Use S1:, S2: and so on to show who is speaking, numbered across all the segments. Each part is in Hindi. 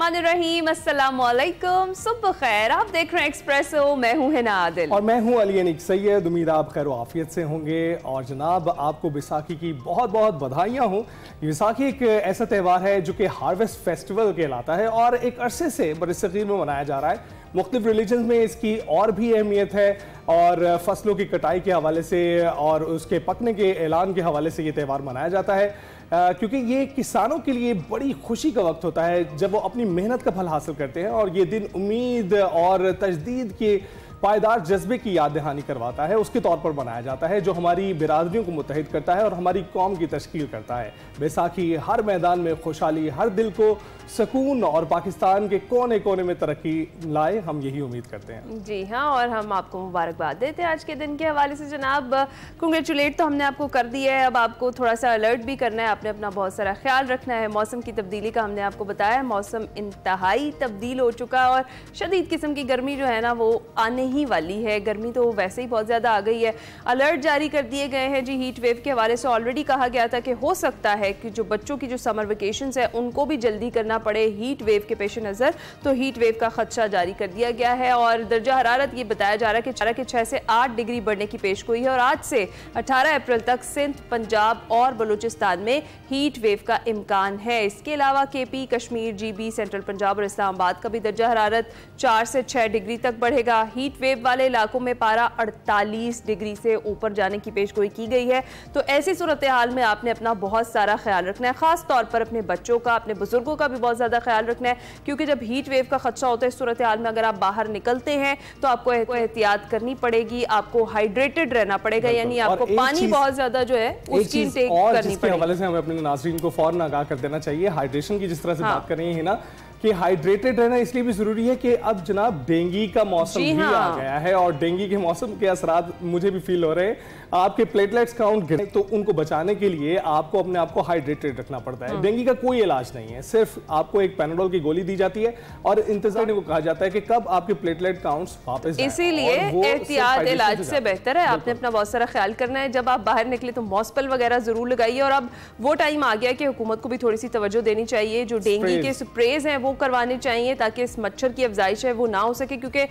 S1: बिस्मिल्लाहिर्रहमानिर्रहीम, अस्सलामुअलैकुम, सुबह खैर। आप देख रहे हैं एक्सप्रेसो, मैं हूं हिना आदिल
S2: और मैं हूं अली अनीक सैयद। उम्मीद आप खैर आफियत से होंगे। और जनाब, आपको बैसाखी की बहुत बहुत बधाइयाँ हों। बैसाखी एक ऐसा त्यौहार है जो कि हार्वेस्ट फेस्टिवल कहलाता है और एक अरसे से बरसगीर में मनाया जा रहा है। मुख्तलिफ रिलीजन में इसकी और भी अहमियत है और फसलों की कटाई के हवाले से और उसके पकने के ऐलान के हवाले से ये त्यौहार मनाया जाता है, क्योंकि ये किसानों के लिए बड़ी खुशी का वक्त होता है जब वो अपनी मेहनत का फल हासिल करते हैं। और ये दिन उम्मीद और तजदीद के पायदार जज्बे की याद दहानी करवाता है, उसके तौर पर मनाया जाता है, जो हमारी बिरादरियों को मुत्तहिद करता है और हमारी कौम की तश्कील करता है। बैसाखी हर मैदान में खुशहाली, हर दिल को सुकून और पाकिस्तान के कोने कोने में तरक्की लाए, हम यही उम्मीद करते हैं।
S1: जी हाँ, और हम आपको मुबारकबाद देते हैं आज के दिन के हवाले से। जनाब, कंग्रेचुलेट तो हमने आपको कर दिया है, अब आपको थोड़ा सा अलर्ट भी करना है, आपने अपना बहुत सारा ख्याल रखना है। मौसम की तब्दीली का हमने आपको बताया, मौसम इंतहाई तब्दील हो चुका है और शदीद किस्म की गर्मी जो है ना वो आने ही वाली है। गर्मी तो वैसे ही बहुत ज़्यादा आ गई है। अलर्ट जारी कर दिए गए हैं जी हीट वेव के हवाले से। ऑलरेडी कहा गया था कि हो सकता है कि जो बच्चों की जो समर वेकेशंस है उनको भी जल्दी करना पड़े हीट वेव के पेश नज़र, तो हीट वेव का खदशा जारी कर दिया गया है। और दर्जा हरारत ये बताया जा रहा है कि 6 से 8 डिग्री बढ़ने की पेशगोई है और आज से 18 अप्रैल तक सिंध, पंजाब और बलूचिस्तान में हीट वेव का इम्कान है। इसके अलावा KP, Kashmir, GB, central Punjab और इस्लामाबाद का भी दर्जा हरारत 4 से 6 डिग्री तक बढ़ेगा। हीट वेव वाले इलाकों में पारा 48 डिग्री से ऊपर जाने की पेशगोई की गई है। तो ऐसी सूरत हाल में आपने अपना बहुत सारा ख्याल रखना है, खास तौर पर अपने बच्चों का, अपने बुजुर्गों का भी बहुत ज्यादा ख्याल रखना है, क्योंकि जब हीट वेव का खदशा होता है इस सूरत हाल में अगर आप बाहर निकलते हैं तो आपको एहतियात करनी पड़ेगी, आपको हाइड्रेटेड रहना पड़ेगा, यानी आपको पानी बहुत ज्यादा जो है उसकी इंटेक करनी पड़ेगी।
S2: हवाले से हमें अपने नाज़रीन को फौरन आगाह कर देना चाहिए। हाइड्रेशन की जिस तरह से बात कर रही है ना कि हाइड्रेटेड रहना इसलिए भी जरूरी है कि अब जनाब डेंगू का मौसम भी आ गया है और डेंगू के मौसम के असरात मुझे भी फील हो रहे हैं। आपके प्लेटलेट्स काउंट गिरे तो उनको बचाने के लिए आपको अपने आप को हाइड्रेटेड रखना पड़ता है। डेंगू का कोई इलाज नहीं है, सिर्फ आपको एक पैनाडोल की गोली दी जाती है और इंतजार को कहा जाता है कि कब आपके प्लेटलेट काउंट्स वापस जाएं।
S1: इसीलिए एहतियात इलाज से बेहतर है। आपने अपना बहुत सारा ख्याल करना है। जब आप बाहर निकले तो मॉस्पल वगैरह जरूर लगाइए। और अब वो टाइम आ गया कि हुकूमत को भी थोड़ी सी तवज्जो देनी चाहिए, जो डेंगू के स्प्रेज हैं वो करवाने चाहिए ताकि इस मच्छर की अफजाइश है वो ना हो सके। क्योंकि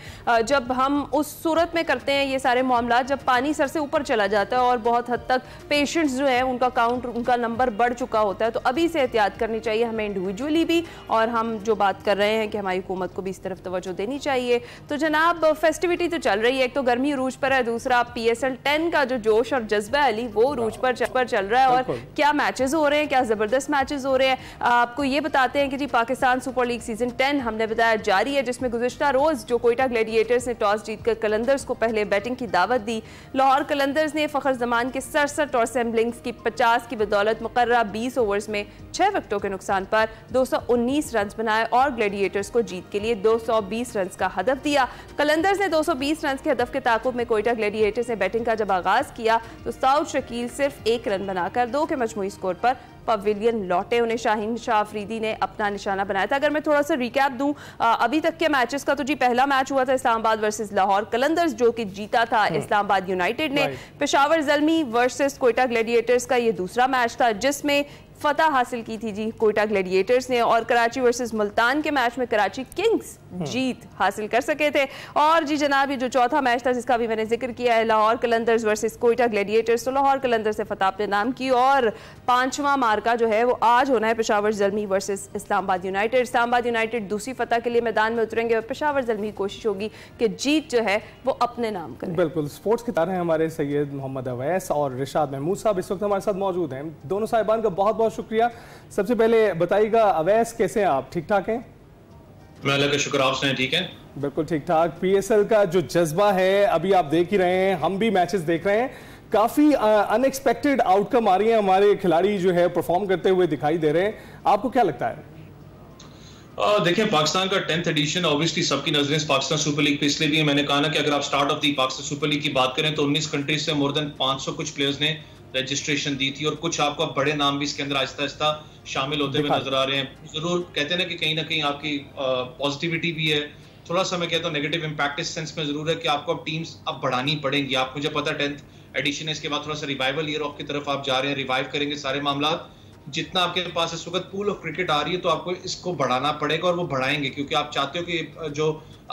S1: जब हम उस सूरत में करते हैं ये सारे मामला, जब पानी सर से ऊपर चला जाता है और बहुत हद तक पेशेंट्स जो है उनका काउंट, उनका नंबर बढ़ चुका होता है, तो अभी से एहतियात करनी चाहिए हमें इंडिविजुअली भी, और हम जो बात कर रहे हैं कि हमारी हुकूमत को भी इस तरफ तवज्जो देनी चाहिए। तो जनाब, फेस्टिविटी तो चल रही है, एक तो गर्मी अरूज पर है, दूसरा PSL 10 का जो जोश और जज्बा अली वो अरूज पर चल रहा है। और क्या मैचेस हो रहे हैं, क्या जबरदस्त मैचेस हो रहे हैं। आपको ये बताते हैं कि जी पाकिस्तान सुपर लीग सीजन 10 हमने बताया जारी है, जिसमें गुज़िश्ता रोज जो कोयटा ग्लैडिएटर्स ने टॉस जीतकर कलंदर्स को पहले बैटिंग की दावत दी। लाहौर कलंदर्स ने फखर जमान के 67 और सैम्बलिंग्स की 50 की बदौलत मुकर्ररा 20 ओवर्स में 6 विकेटों के नुकसान पर 219 रन बनाए और ग्लैडिएटर्स को जीत के लिए 220 रन का हदफ दिया। कलंदर्स ने 220 रन के हदफ के ताकुब में कोयटा ग्लैडिएटर्स ने बैटिंग का जब आगाज किया तो साउद शकील सिर्फ 1 रन बनाकर 2 के मजमूई स्कोर पर पवेलियन लौटे। उन्हें शाहीन शाह अफरीदी ने अपना निशाना बनाया था। अगर मैं थोड़ा सा रिकैप दूं अभी तक के मैचेस का, तो जी पहला मैच हुआ था इस्लामाबाद वर्सेस लाहौर कलंदर्स, जो कि जीता था इस्लामाबाद यूनाइटेड ने। पेशावर ज़ल्मी वर्सेस कोयटा ग्लैडिएटर्स का ये दूसरा मैच था जिसमें फतह हासिल की थी जी कोयटा ग्लैडिएटर्स ने। और कराची वर्सेस मुल्तान के मैच में कराची किंग्स जीत हासिल कर सके थे। और जी जनाब, ये जो चौथा मैच था जिसका भी मैंने जिक्र किया है, लाहौर कलंदर्स वर्सेस कोयटा ग्लैडिएटर्स, तो लाहौर कलंदर्स से फतह अपने नाम की। और 5वां मार्का जो है वो आज होना है Peshawar Zalmi versus Islamabad United. Islamabad United दूसरी फतह के लिए मैदान में उतरेंगे और पेशावर ज़ल्मी की कोशिश होगी कि जीत जो है वो अपने नाम करें।
S2: बिल्कुल, स्पोर्ट्स की तरह हमारे सैयद मोहम्मद अवैस और रिशाद महमूद साहब इस वक्त हमारे साथ मौजूद हैं। दोनों साहिबान का बहुत बहुत शुक्रिया। सबसे पहले बताइएगा अवैस, कैसे हैं आप? ठीक ठाक हैं?
S3: मैं अल्लाह का शुक्र, आप सुनाएं? ठीक है,
S2: बिल्कुल ठीक ठाक। PSL का जो जज्बा है अभी आप देख ही रहे हैं, हम भी मैचेस देख रहे हैं, काफी अनएक्सपेक्टेड आउटकम आ रही है, हमारे खिलाड़ी जो है परफॉर्म करते हुए दिखाई दे रहे हैं। आपको क्या लगता है?
S3: देखिए, पाकिस्तान का 10th एडिशन ऑब्वियसली सबकी नजरें पाकिस्तान सुपर लीग पे इसलिए भी है। मैंने कहा ना कि अगर आप start of the Pakistan super league की बात करें तो 19 कंट्रीज से मोर देन 500 कुछ प्लेयर्स ने रजिस्ट्रेशन दी थी और कुछ आपको बड़े नाम भी इसके अंदर आहिस्ता आहिस्ता शामिल होते हुए नजर आ रहे हैं। जरूर कहते हैं ना कि ना कहीं आपकी पॉजिटिविटी भी है, थोड़ा सा मैं कहता हूँ नेगेटिव इम्पैक्ट इस सेंस में जरूर है कि आपको अब टीम्स अब बढ़ानी पड़ेंगी। आप मुझे पता 10th एडिशन है, इसके बाद थोड़ा सा रिवाइवल ईयर ऑफ की तरफ आप जा रहे हैं, रिवाइव करेंगे सारे मामला। जितना आपके पास इस वक्त पूल ऑफ क्रिकेट आ रही है तो आपको इसको बढ़ाना पड़ेगा और वो बढ़ाएंगे, क्योंकि आप चाहते हो कि जो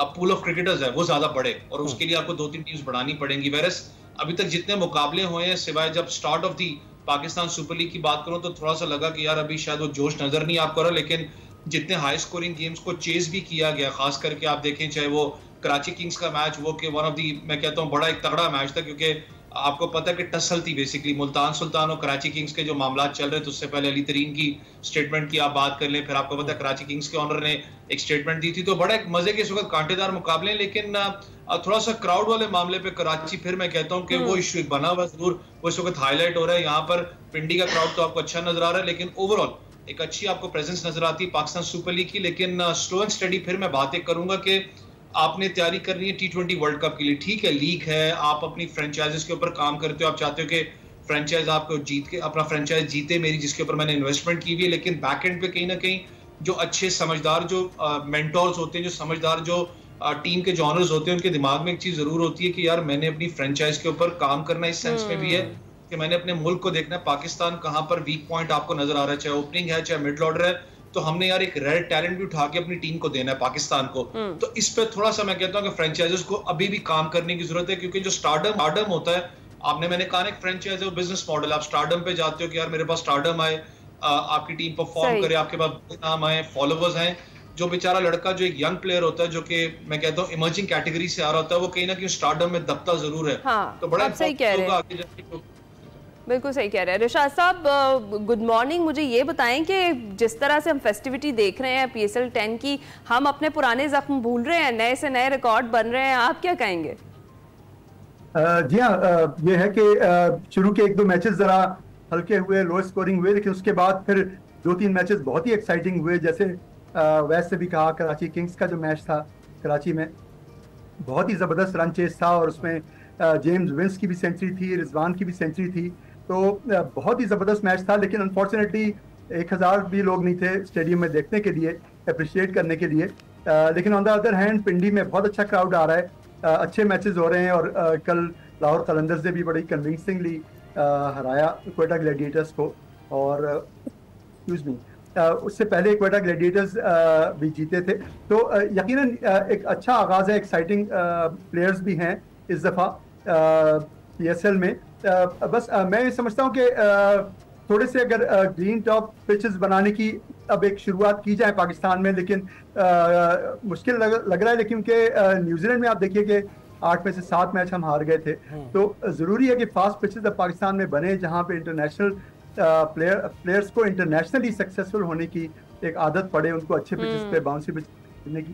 S3: पूल ऑफ क्रिकेटर्स है वो ज्यादा बढ़े और उसके लिए आपको 2-3 टीम्स बढ़ानी पड़ेंगी। वेरस अभी तक जितने मुकाबले हुए हैं, सिवाय जब start of the Pakistan super league की बात करूं तो थोड़ा सा लगा कि यार अभी शायद वो जोश नजर नहीं आपको रहा, लेकिन जितने हाई स्कोरिंग गेम्स को चेस भी किया गया, खास करके आप देखें चाहे वो कराची किंग्स का मैच वो कि वन ऑफ दी मैं कहता हूँ बड़ा एक तगड़ा मैच था, क्योंकि आपको पता है कि टसल थी बेसिकली मुल्तान सुल्तान और कराची किंग्स के जो मामला चल रहे थे। उससे पहले अली तरीन की स्टेटमेंट की आप बात कर लें, फिर आपको पता है कराची किंग्स के ऑनर ने एक स्टेटमेंट दी थी, तो बड़ा एक मजे के इस वक्त कांटेदार मुकाबले। लेकिन थोड़ा सा क्राउड वाले मामले पे कराची फिर मैं कहता हूँ कि वो इश्यू बना हुआ जरूर, वो इस वक्त हाईलाइट हो रहा है। यहाँ पर पिंडी का क्राउड तो आपको अच्छा नजर आ रहा है, लेकिन ओवरऑल एक अच्छी आपको प्रेजेंस नजर आती है पाकिस्तान सुपर लीग की। लेकिन स्लो एंड स्टडी फिर मैं बातें करूंगा कि आपने तैयारी करनी है T20 वर्ल्ड कप के लिए, ठीक है लीग है, आप अपनी फ्रेंचाइजेस के ऊपर काम करते हो, आप चाहते हो कि फ्रेंचाइज आपको जीत के अपना फ्रेंचाइज जीते मेरी, जिसके ऊपर मैंने इन्वेस्टमेंट की हुई है। लेकिन बैक एंड पे कहीं ना कहीं जो अच्छे समझदार जो मेंटोर्स होते हैं, जो समझदार जो टीम के जॉनर्स होते हैं, उनके दिमाग में एक चीज जरूर होती है कि यार मैंने अपनी फ्रेंचाइज के ऊपर काम करना, इस सेंस में भी है कि मैंने अपने मुल्क को देखना है पाकिस्तान कहाँ पर वीक पॉइंट आपको नजर आ रहा है, चाहे ओपनिंग है चाहे मिडल ऑर्डर है, तो हमने यार एक रेयर टैलेंट भी उठा के अपनी टीम को देना है पाकिस्तान को। तो इस पे थोड़ा सा मैं कहता हूँ कि फ्रेंचाइजर्स को अभी भी काम करने की जरूरत है, क्योंकि जो स्टारडम होता है, मैंने कहा एक फ्रेंचाइज है बिजनेस मॉडल, आप स्टारडम पे जाते हो कि यार मेरे पास स्टारडम आए, आपकी टीम परफॉर्म करे, आपके पास नाम आए, फॉलोवर्स हैं। जो बेचारा लड़का जो एक यंग प्लेयर होता है, जो कि मैं कहता हूँ इमर्जिंग कैटेगरी से आ रहा होता है, वो कहीं ना कहीं स्टारडम में दबता जरूर है। तो बड़ा
S1: सही कह रहे हैं, बिल्कुल सही कह रहे हैं रिशाद साहब। Good morning. मुझे ये बताएं कि जिस तरह से हम फेस्टिविटी देख रहे हैं PSL 10 की, हम अपने पुराने जख्म भूल रहे हैं, नए से नए रिकॉर्ड बन रहे हैं, आप क्या कहेंगे?
S4: जी हाँ, ये है कि शुरू के 1-2 मैचेस जरा हल्के हुए, लो स्कोरिंग हुए, लेकिन उसके बाद फिर 2-3 मैचेस बहुत ही एक्साइटिंग हुए। जैसे वैसे भी कहा कराची किंग्स का जो मैच था कराची में, बहुत ही ज़बरदस्त रन चेस था और उसमें जेम्स विंस की भी सेंचुरी थी, रिजवान की भी सेंचुरी थी, तो बहुत ही ज़बरदस्त मैच था। लेकिन अनफॉर्चुनेटली 1000 भी लोग नहीं थे स्टेडियम में देखने के लिए, अप्रिशिएट करने के लिए। लेकिन ऑन द अदर हैंड पिंडी में बहुत अच्छा क्राउड आ रहा है, अच्छे मैचेस हो रहे हैं और कल लाहौर कलंदर्स ने भी बड़ी कन्विंसिंगली हराया क्वेटा ग्लैडिएटर्स को, और उससे पहले क्वेटा ग्लैडिएटर्स भी जीते थे। तो यकीनन एक अच्छा आगाज़ है, एक्साइटिंग प्लेयर्स भी हैं इस दफ़ा PSL में। बस मैं समझता हूँ कि थोड़े से अगर ग्रीन टॉप पिचेस बनाने की अब एक शुरुआत की जाए पाकिस्तान में, लेकिन मुश्किल लग रहा है। लेकिन कि न्यूजीलैंड में आप देखिए कि 8 में से 7 मैच हम हार गए थे, तो ज़रूरी है कि फास्ट पिचेस अब पाकिस्तान में बने, जहाँ पे इंटरनेशनल प्लेयर्स को इंटरनेशनली सक्सेसफुल होने की एक आदत पड़े, उनको अच्छे पिचेस पे बाउंसी पिच खेलने की।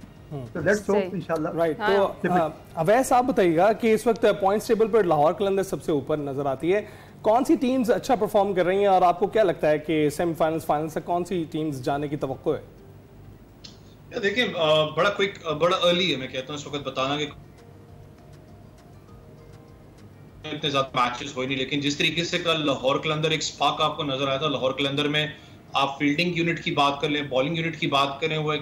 S4: तो लेट्स होप इंशाल्लाह।
S2: राइट, तो अवैस आप बताइएगा कि इस वक्त पॉइंट्स टेबल पर लाहौर कलंदर्स सबसे ऊपर नजर आती है, कौन सी टीम्स अच्छा परफॉर्म कर रही हैं और आपको क्या लगता है कि सेमीफाइनल्स फाइनल्स तक कौन सी टीम्स जाने की तवक्को है?
S3: देखिए बड़ा क्विक, बड़ा अर्ली है मैं कहता हूँ इस वक्त बताना कि इतने ज्यादा मैचेस हुए नहीं, लेकिन जिस तरीके से कल लाहौर कलंदर एक स्पार्क आपको नजर आया था लाहौर कलंदर में, आप फील्डिंग यूनिट की बात कर लें, बॉलिंग यूनिट की बात करें, वो एक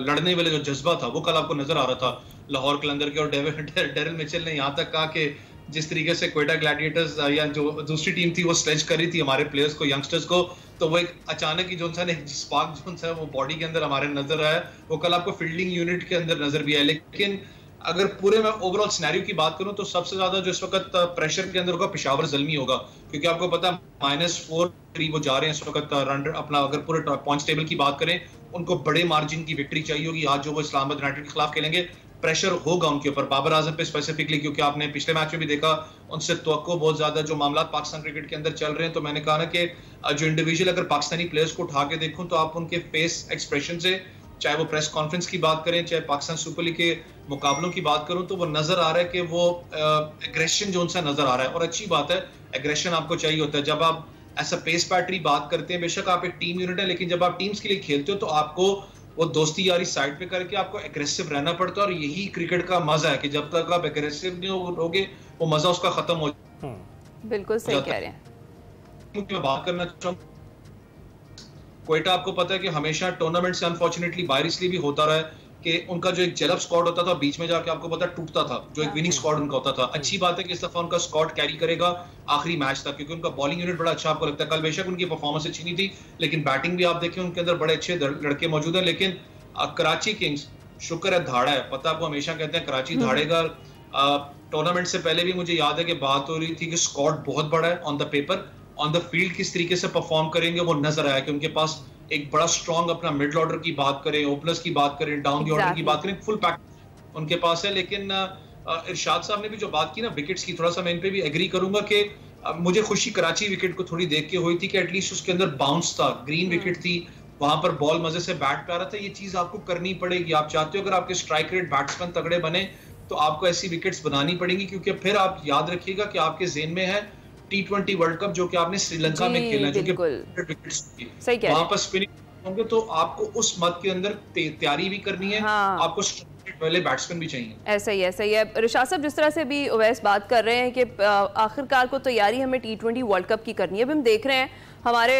S3: लड़ने वाले जो जज्बा था वो कल आपको नजर आ रहा था लाहौर कलंदर के। और डेरिल मिचेल ने यहाँ तक कहा कि जिस तरीके से क्वेटा ग्लैडिएटर्स या जो दूसरी टीम थी वो स्ट्रेच कर रही थी हमारे प्लेयर्स को, यंगस्टर्स को, तो वो एक अचानक ही जो सा स्पार्क जो सा वो बॉडी के अंदर हमारे नजर आया, वो कल आपको फील्डिंग यूनिट के अंदर नजर भी आया। लेकिन अगर पूरे में ओवरऑल सिनेरियो की बात करूं तो सबसे ज्यादा जो इस वक्त प्रेशर के अंदर होगा पेशावर ज़ल्मी होगा, क्योंकि आपको पता -4 वो जा रहे हैं इस वक्त रन अपना। अगर पूरे पॉइंट्स टेबल की बात करें, उनको बड़े मार्जिन की विक्ट्री चाहिए होगी आज जो वो इस्लामाबाद यूनाइटेड के खिलाफ खेलेंगे, प्रेशर होगा उनके ऊपर, बाबर आजम पे स्पेसिफिकली, क्योंकि आपने पिछले मैच में भी देखा उनसे तवक्को बहुत ज्यादा जो मामला पाकिस्तान क्रिकेट के अंदर चल रहे हैं। तो मैंने कहा ना कि जो इंडिविजुअल अगर पाकिस्तानी प्लेयर्स को उठा के देखूं तो आप उनके फेस एक्सप्रेशन से, चाहे वो प्रेस कॉन्फ्रेंस की बात करें, चाहे पाकिस्तान सुपर लीग के मुकाबलों की बात करूं, तो वो नजर आ रहा है कि वो एग्रेशन जो उनसे नजर आ रहा है। और अच्छी बात है, एग्रेशन आपको चाहिए होता है जब आप ऐसा पेस पैटरी बात करते हैं। बेशक आप एक टीम यूनिट है, लेकिन जब आप टीम्स के लिए खेलते हो तो आपको वो दोस्ती यारी साइड पे करके आपको एग्रेसिव रहना पड़ता है। और यही क्रिकेट का मजा है कि जब तक आप एग्रेसिव नहीं होगे वो मजा उसका खत्म हो।
S1: बिल्कुल सही कह रहे हैं।
S3: मैं बात करना चाहूँ, क्वेटा आपको पता है कि हमेशा टूर्नामेंट से अनफॉर्चुनेटली बाहर इसलिए भी होता रहा है कि उनका जो एक जेलअप स्क्वाड होता था बीच में जाके आपको पता टूटता था, जो एक विनिंग स्क्वाड उनका होता था। अच्छी बात है कि इस दफा उनका स्क्वाड कैरी करेगा आखिरी मैच तक, क्योंकि उनका बॉलिंग यूनिट बड़ा अच्छा आपको लगता है। कल बेशक उनकी परफॉर्मेंस अच्छी नहीं थी, लेकिन बैटिंग भी आप देखें उनके अंदर बड़े अच्छे लड़के मौजूद हैं। लेकिन कराची किंग्स शुक्र है धाड़ा है, पता आपको हमेशा कहते हैं कराची धाड़ेगा। टूर्नामेंट से पहले भी मुझे याद है कि बात हो रही थी कि स्क्वाड बहुत बड़ा है on the paper, on the field किस तरीके से परफॉर्म करेंगे वो नजर आया कि उनके पास एक बड़ा स्ट्रॉन्ग अपना मिडिल ऑर्डर की बात करें, ओपनर्स की बात करें, डाउन द ऑर्डर की बात करें, फुल पैक उनके पास है। लेकिन इरशाद साहब ने भी जो बात की ना विकेट्स की, थोड़ा सा मैं इन पे भी एग्री करूंगा कि मुझे खुशी कराची विकेट को थोड़ी देख के हुई थी कि एटलीस्ट उसके अंदर बाउंस था, ग्रीन विकेट थी, वहां पर बॉल मजे से बैट पे आ रहा था। ये चीज आपको करनी पड़ेगी। आप चाहते हो अगर आपके स्ट्राइक रेट बैट्समैन तगड़े बने तो आपको ऐसी विकेट्स बनानी पड़ेगी, क्योंकि फिर आप याद रखिएगा कि आपके ज़हन में है T20 वर्ल्ड कप जो कि आपने श्रीलंका में खेला, जो कि विकेट्स वहां पर स्पिनिंग होंगे, तो आपको उस मत के अंदर तैयारी भी करनी है। हाँ। आपको पहले बैट्समैन भी चाहिए। ऐसा
S1: ही है। रिशाद साहब जिस तरह से भी ओवैस बात कर रहे हैं कि आखिरकार को तैयारी हमें T20 वर्ल्ड कप की करनी है। अब हम देख रहे हैं हमारे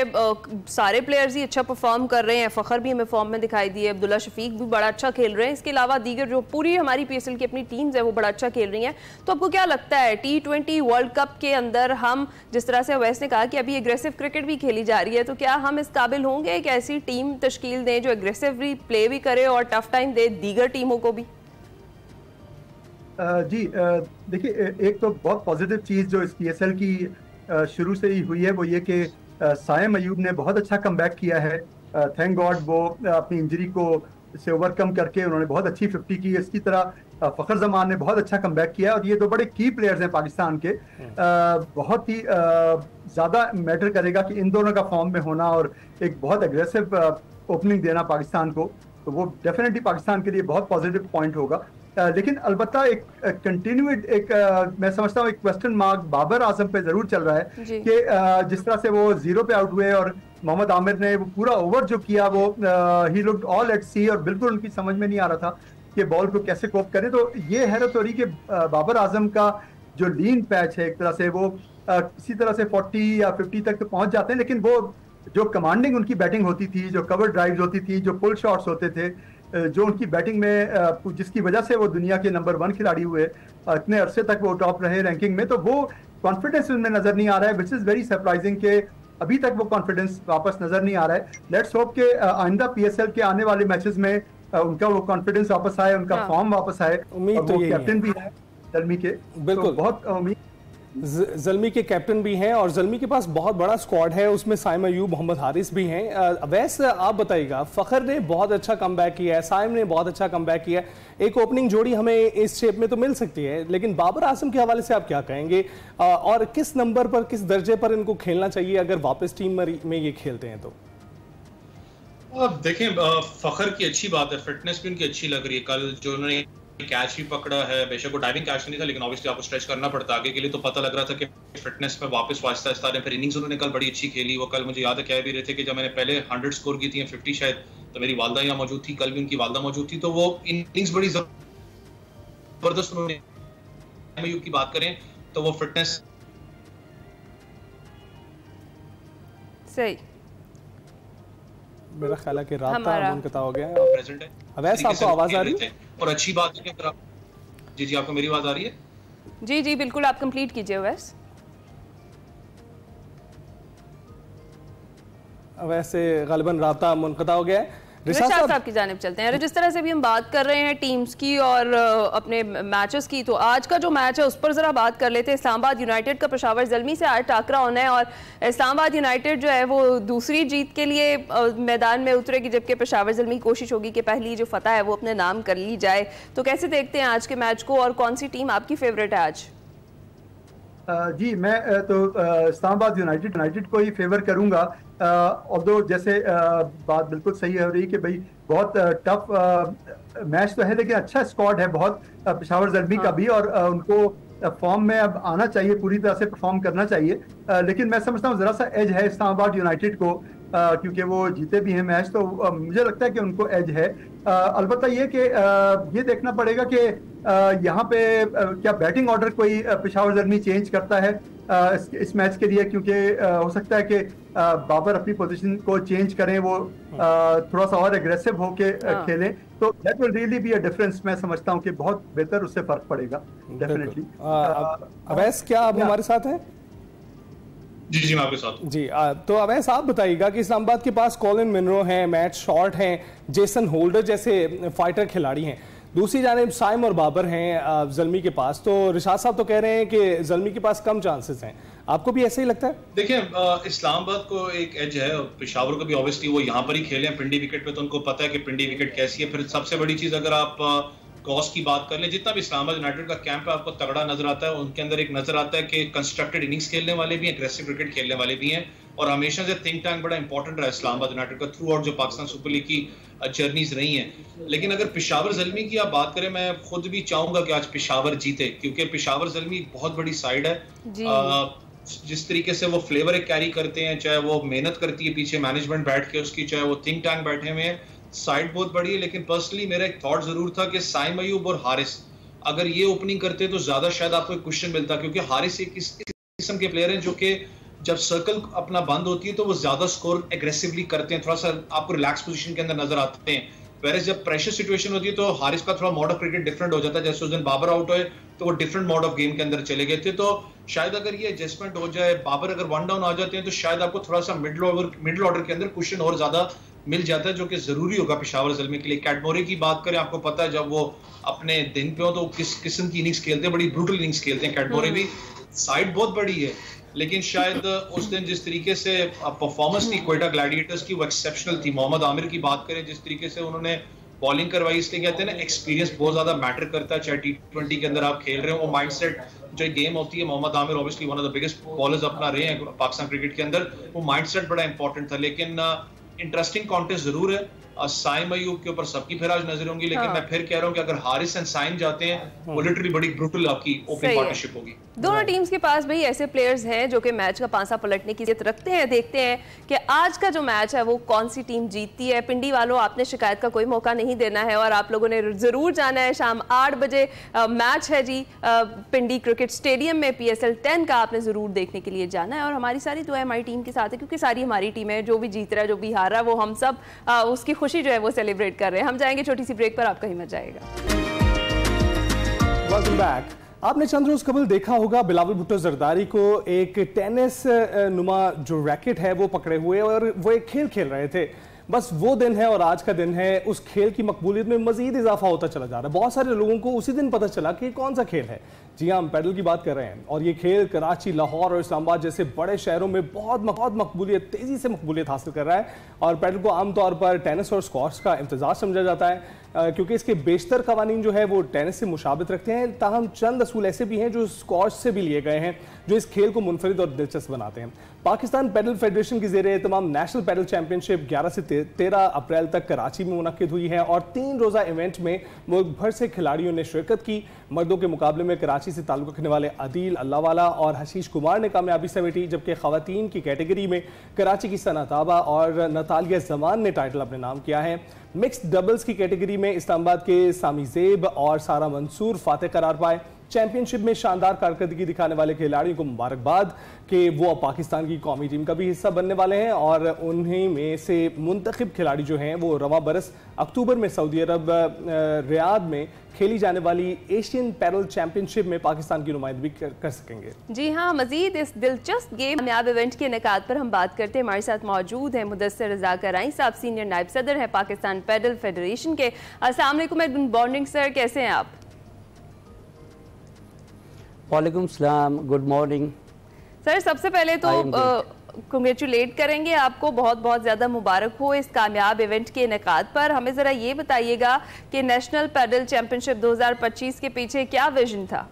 S1: सारे प्लेयर्स ही अच्छा परफॉर्म कर रहे हैं। फ़खर भी हमें फॉर्म में दिखाई दिए, अब्दुल्ला शफीक भी बड़ा अच्छा खेल रहे हैं। इसके अलावा दीगर जो पूरी हमारी PSL की अपनी टीम्स है वो बड़ा अच्छा खेल रही हैं। तो आपको क्या लगता है T20 वर्ल्ड कप के अंदर हम, जिस तरह से अवैस ने कहा कि अभी एग्रेसिव क्रिकेट भी खेली जा रही है, तो क्या हम इस काबिल होंगे एक ऐसी टीम तश्कील दें जो एग्रेसिवली प्ले भी करे और टफ टाइम दे दीगर टीमों को भी?
S4: जी देखिए, एक तो बहुत पॉजिटिव चीज़ जो इस PSL की शुरू से ही हुई है वो ये कि साइम अयूब ने बहुत अच्छा कमबैक किया है। थैंक गॉड वो अपनी इंजरी को से ओवरकम करके उन्होंने बहुत अच्छी 50 की। इसकी तरह फ़खर जमान ने बहुत अच्छा कमबैक किया, और ये दो बड़े की प्लेयर्स हैं पाकिस्तान के। बहुत ही ज़्यादा मैटर करेगा कि इन दोनों का फॉर्म में होना और एक बहुत एग्रेसिव ओपनिंग देना पाकिस्तान को, तो वो डेफिनेटली पाकिस्तान के लिए बहुत पॉजिटिव पॉइंट होगा। लेकिन अलबत्ता एक कंटिन्यूड मैं समझता हूँ एक क्वेश्चन मार्क बाबर आजम पे जरूर चल रहा है कि जिस तरह से वो 0 पे आउट हुए और मोहम्मद आमिर ने वो पूरा ओवर जो किया वो ही लुक्ड ऑल एट सी, और बिल्कुल उनकी समझ में नहीं आ रहा था कि बॉल को कैसे कोप करें। तो ये हैरत हो रही कि बाबर आजम का जो लीन पैच है एक तरह से वो किसी तरह से 40 या 50 तक तो पहुंच जाते हैं, लेकिन वो जो कमांडिंग उनकी बैटिंग होती थी, जो कवर ड्राइव्स होती थी, जो पुल शॉट्स होते थे, जो उनकी बैटिंग में जिसकी वजह से वो दुनिया के नंबर 1 खिलाड़ी हुए, इतने अरसे तक वो टॉप रहे रैंकिंग में, तो वो कॉन्फिडेंस उनमें नजर नहीं आ रहा है, विच इज़ वेरी सरप्राइजिंग कि अभी तक वो कॉन्फिडेंस वापस नजर नहीं आ रहा है। लेट्स होप के आइंदा PSL के आने वाले मैचेस में उनका वो कॉन्फिडेंस वापस आए, उनका फॉर्म वापस आए।
S2: उम्मीद तो यही
S4: कैप्टन भी है ज़ल्मी के,
S2: बिल्कुल
S4: बहुत उम्मीद।
S2: ज़ल्मी के कैप्टन भी हैं और ज़ल्मी के पास बहुत बड़ा स्क्वाड है, उसमें साइम अयूब, मोहम्मद हारिस भी हैं। वैसे आप बताइएगा, फ़खर ने बहुत अच्छा कमबैक किया है, साइम ने बहुत अच्छा कमबैक किया है, एक ओपनिंग जोड़ी हमें इस शेप में तो मिल सकती है, लेकिन बाबर आजम के हवाले से आप क्या कहेंगे और किस नंबर पर, किस दर्जे पर इनको खेलना चाहिए अगर वापस टीम में ये खेलते हैं तो?
S3: देखें, फ़खर की अच्छी बात है, फिटनेस भी उनकी अच्छी लग रही है। कल जो उन्होंने कैच भी पकड़ा है, बेशक वो डाइविंग कैच नहीं था, लेकिन ऑब्वियसली आपको स्ट्रेच करना पड़ता आगे के लिए, तो पता लग रहा था कि फिटनेस में वापस आहिस्ता आहिस्ता फिर इनिंग्स उन्होंने कल बड़ी अच्छी खेली। वो कल मुझे याद है कह भी रहे थे कि जब मैंने पहले 100 स्कोर की थी, 50 शायद, तो मेरी वालदा यहाँ मौजूद थी, कल भी उनकी वालदा मौजूद थी, तो वो इनिंग्स बड़ी जबरदस्त उन्होंने की बात करें तो वो फिटनेस
S1: सही,
S2: मेरा ख्याल है कि राब्ता मुनक़ता हो गया है।
S3: प्रेजेंट है।
S2: अवैस आपको आवाज आ रही है?
S3: और अच्छी बात है कि अगर आप जी आपको मेरी आवाज आ रही है?
S1: जी जी बिल्कुल, आप कंप्लीट कीजिए अवैस।
S2: वैसे गालिबन राब्ता मुनक़ता हो गया है।
S1: रिशाद साहब की जानिब चलते हैं। जिस तरह से भी हम बात कर रहे हैं टीम्स की और अपने मैचेस की, तो आज का जो मैच है उस पर ज़रा बात कर लेते हैं। इस्लामाबाद यूनाइटेड का पेशावर ज़ल्मी से आज टाकरा होना है और इस्लामाबाद यूनाइटेड जो है वो दूसरी जीत के लिए मैदान में उतरेगी, जबकि पेशावर ज़ल्मी की कोशिश होगी कि पहली जो फतह है वो अपने नाम कर ली जाए। तो कैसे देखते हैं आज के मैच को और कौन सी टीम आपकी फेवरेट है आज?
S4: जी मैं तो इस्लामाबाद यूनाइटेड को ही फेवर करूंगा। ऑल्दो जैसे बात बिल्कुल सही हो रही कि भाई बहुत टफ मैच तो है, लेकिन अच्छा स्क्वाड है बहुत पेशावर ज़ल्मी का भी, और उनको फॉर्म में अब आना चाहिए, पूरी तरह से परफॉर्म करना चाहिए। लेकिन मैं समझता हूँ ज़रा सा एज है इस्लामाबाद यूनाइटेड को क्योंकि वो जीते भी हैं मैच, तो मुझे लगता है कि उनको एज है। अलबत्ता ये कि ये देखना पड़ेगा कि यहाँ पे क्या बैटिंग ऑर्डर कोई पेशावर ज़ल्मी चेंज करता है इस मैच के लिए, क्योंकि हो सकता है कि बाबर अपनी पोजीशन को चेंज करें, वो थोड़ा सा और एग्रेसिव होके खेलें, तो that will really be a difference. मैं समझता हूँ कि बहुत बेहतर उससे फर्क पड़ेगा डेफिनेटली।
S2: अवैस, क्या आप हमारे साथ हैं?
S3: जी जी, मैं आपके साथ
S2: जी। तो अवैस, आप बताइएगा कि इस्लामाबाद के पास कॉलिन मिनरो हैं, मैट शॉर्ट हैं, जेसन होल्डर जैसे फाइटर खिलाड़ी हैं, दूसरी जानिब साइम और बाबर हैं ज़ल्मी के पास। तो रिशाद साहब तो कह रहे हैं कि ज़ल्मी के पास कम चांसेस हैं, आपको भी ऐसे ही लगता है? देखिए,
S3: इस्लामाबाद को एक एज है, पेशावर को भी ऑब्वियसली वो यहाँ पर ही खेले हैं पिंडी विकेट पे, तो उनको पता है कि पिंडी विकेट कैसी है। फिर सबसे बड़ी चीज अगर आप कॉस्ट की बात कर लें, जितना भी इस्लामाबाद यूनाइटेड का कैंप है आपको तगड़ा नजर आता है, उनके अंदर एक नजर आता है कि कंस्ट्रक्टेड इनिंग्स खेलने वाले भी हैं, एग्रेसिव क्रिकेट खेलने वाले भी हैं, और हमेशा से थिंक टैंक बड़ा इंपॉर्टेंट रहा इस्लामाबाद यूनाइटेड का थ्रू आउट जो पाकिस्तान सुपर लीग की जर्नीज रही हैं। लेकिन अगर पेशावर ज़ल्मी की आप बात करें, मैं खुद भी चाहूंगा कि आज पेशावर जीते, क्योंकि पेशावर ज़ल्मी बहुत बड़ी साइड है। जिस तरीके से वो फ्लेवर एक कैरी करते हैं, चाहे वो मेहनत करती है पीछे मैनेजमेंट बैठ के उसकी, चाहे वो थिंक टैंक बैठे हुए हैं, साइड बहुत बड़ी है। लेकिन पर्सनली मेरा एक थॉट जरूर था कि साइम अयूब और हारिस अगर ये ओपनिंग करते तो ज्यादा शायद आपको एक क्वेश्चन मिलता, क्योंकि हारिस एक किस्म के प्लेयर हैं जो कि जब सर्कल अपना बंद होती है तो वो ज्यादा स्कोर एग्रेसिवली करते हैं, थोड़ा सा आपको रिलैक्स पोजीशन के अंदर नजर आते हैं। वैसे जब प्रेशर सिचुएशन होती है तो हारिस का थोड़ा मोड ऑफ क्रिकेट डिफरेंट हो जाता है। जैसे उस दिन बाबर आउट हुए तो वो डिफरेंट मोड ऑफ गेम के अंदर चले गए थे, तो शायद अगर ये एडजस्टमेंट हो जाए, बाबर अगर वन डाउन आ जाते हैं तो शायद आपको थोड़ा सा मिडिल ऑर्डर के अंदर क्वेश्चन और ज्यादा मिल जाता है, जो कि जरूरी होगा पेशावर ज़ल्मी के लिए। कैटमोरे की बात करें, आपको पता है जब वो अपने दिन पे हो तो किस किस्म की इनिंग्स खेलते हैं, बड़ी ब्रूटल इनिंग्स खेलते हैं। कैटमोरे भी साइड बहुत बड़ी है, लेकिन शायद उस दिन जिस तरीके से परफॉर्मेंस थी क्वेटा ग्लैडिएटर्स की वो एक्सेप्शनल थी। मोहम्मद आमिर की बात करें, जिस तरीके से उन्होंने बॉलिंग करवाई, इसलिए कहते हैं ना एक्सपीरियंस बहुत ज्यादा मैटर करता है, चाहे T20 के अंदर आप खेल रहे हो। वो माइंडसेट जो गेम होती है, Mohammad Amir obviously one of the biggest bowlers अपना रहे हैं पाकिस्तान क्रिकेट के अंदर, वो माइंडसेट बड़ा इंपॉर्टेंट था। लेकिन इंटरेस्टिंग कॉन्टेस्ट जरूर है। साइम अयूब के ऊपर सबकी फिर आज नजर होंगी, लेकिन मैं फिर कह रहा हूं कि अगर हारिस एंड साइम जाते हैं वो लिटरली बड़ी ब्रूटल आपकी ओपनिंग पार्टनरशिप होगी।
S1: दोनों टीम्स के पास भाई ऐसे प्लेयर्स हैं जो कि मैच का पांसा पलटने की जिद रखते हैं। देखते हैं कि आज का जो मैच है वो कौन सी टीम जीतती है। पिंडी वालों, आपने शिकायत का कोई मौका नहीं देना है और आप लोगों ने जरूर जाना है। शाम 8 बजे मैच है जी पिंडी क्रिकेट स्टेडियम में, PSL 10 का आपने जरूर देखने के लिए जाना है। और हमारी सारी दुआएं हमारी टीम के साथ है, क्योंकि सारी हमारी टीम है, जो भी जीत रहा है जो भी हार रहा है वो हम सब उसकी खुशी जो है वो सेलिब्रेट कर रहे हैं। हम जाएंगे छोटी सी ब्रेक पर, आप कहीं मत जाएगा।
S2: Welcome back. आपने चंद रोज कबल देखा होगा बिलावल भुट्टो जरदारी को एक टेनिस नुमा जो रैकेट है वो पकड़े हुए और वो एक खेल खेल रहे थे। बस वो दिन है और आज का दिन है, उस खेल की मकबूलियत में मजीद इजाफा होता चला जा रहा है। बहुत सारे लोगों को उसी दिन पता चला कि कौन सा खेल है। जी हाँ, हम पैडल की बात कर रहे हैं और ये खेल कराची, लाहौर और इस्लामाबाद जैसे बड़े शहरों में बहुत मकबूलियत, तेज़ी से मकबूलियत हासिल कर रहा है। और पैडल को आमतौर पर टेनिस और स्क्वॉश का इम्तजाज समझा जाता है, क्योंकि इसके बेशतर कवानीन जो है वो टेनिस से मुशाबित रखते हैं। ताहम चंद असूल ऐसे भी हैं जो स्क्वॉश से भी लिए गए हैं, जो इस खेल को मुनफरिद और दिलचस्प बनाते हैं। पाकिस्तान पैडल फेडरेशन की ज़ेरे तमाम नेशनल पैडल चैंपियनशिप 11 से 13 अप्रैल तक कराची में मुनक्किद हुई है और 3 रोज़ा इवेंट में मुल्क भर से खिलाड़ियों ने शिरकत की। मर्दों के मुकाबले में कराची से ताल्लुक़ रखने वाले आदिल अल्लाहवाला और हशीश कुमार ने कामयाबी समेटी, जबकि ख़वातीन की कैटेगरी में कराची की सना ताबा और नतालिया जमान ने टाइटल अपने नाम किया है। मिक्स्ड डबल्स की कैटेगरी में इस्लामाबाद के सामी ज़ेब और सारा मंसूर फातेह करार पाए। चैंपियनशिप में शानदार कारकर्दगी दिखाने वाले खिलाड़ियों को मुबारकबाद कि वो अब पाकिस्तान की कौमी टीम का भी हिस्सा बनने वाले हैं और उन्हीं में से मुंतखब खिलाड़ी जो हैं वो रवा बरस अक्टूबर में सऊदी अरब रियाद में खेली जाने वाली एशियन पैडल चैंपियनशिप में पाकिस्तान की नुमाइंदगी कर सकेंगे। जी हाँ,
S1: मजीद इस दिलचस्प गेम कामयाब इवेंट के इनेकाद पर हम बात करते हैं। हमारे साथ मौजूद हैं मुदस्सिर रज़ा कराई साहब, सीनियर नायब सदर हैं पाकिस्तान पैडल फेडरेशन के। अस्सलाम वालेकुम, गुड मॉर्निंग सर, कैसे हैं आप?
S5: वालेकुम सलाम, गुड मॉर्निंग
S1: सर। सबसे पहले तो कंग्रेचुलेट करेंगे आपको, बहुत बहुत ज़्यादा मुबारक हो इस कामयाब इवेंट के इनेकाद पर। हमें ज़रा ये बताइएगा कि नेशनल पैडल चैंपियनशिप 2025 के पीछे क्या विजन था?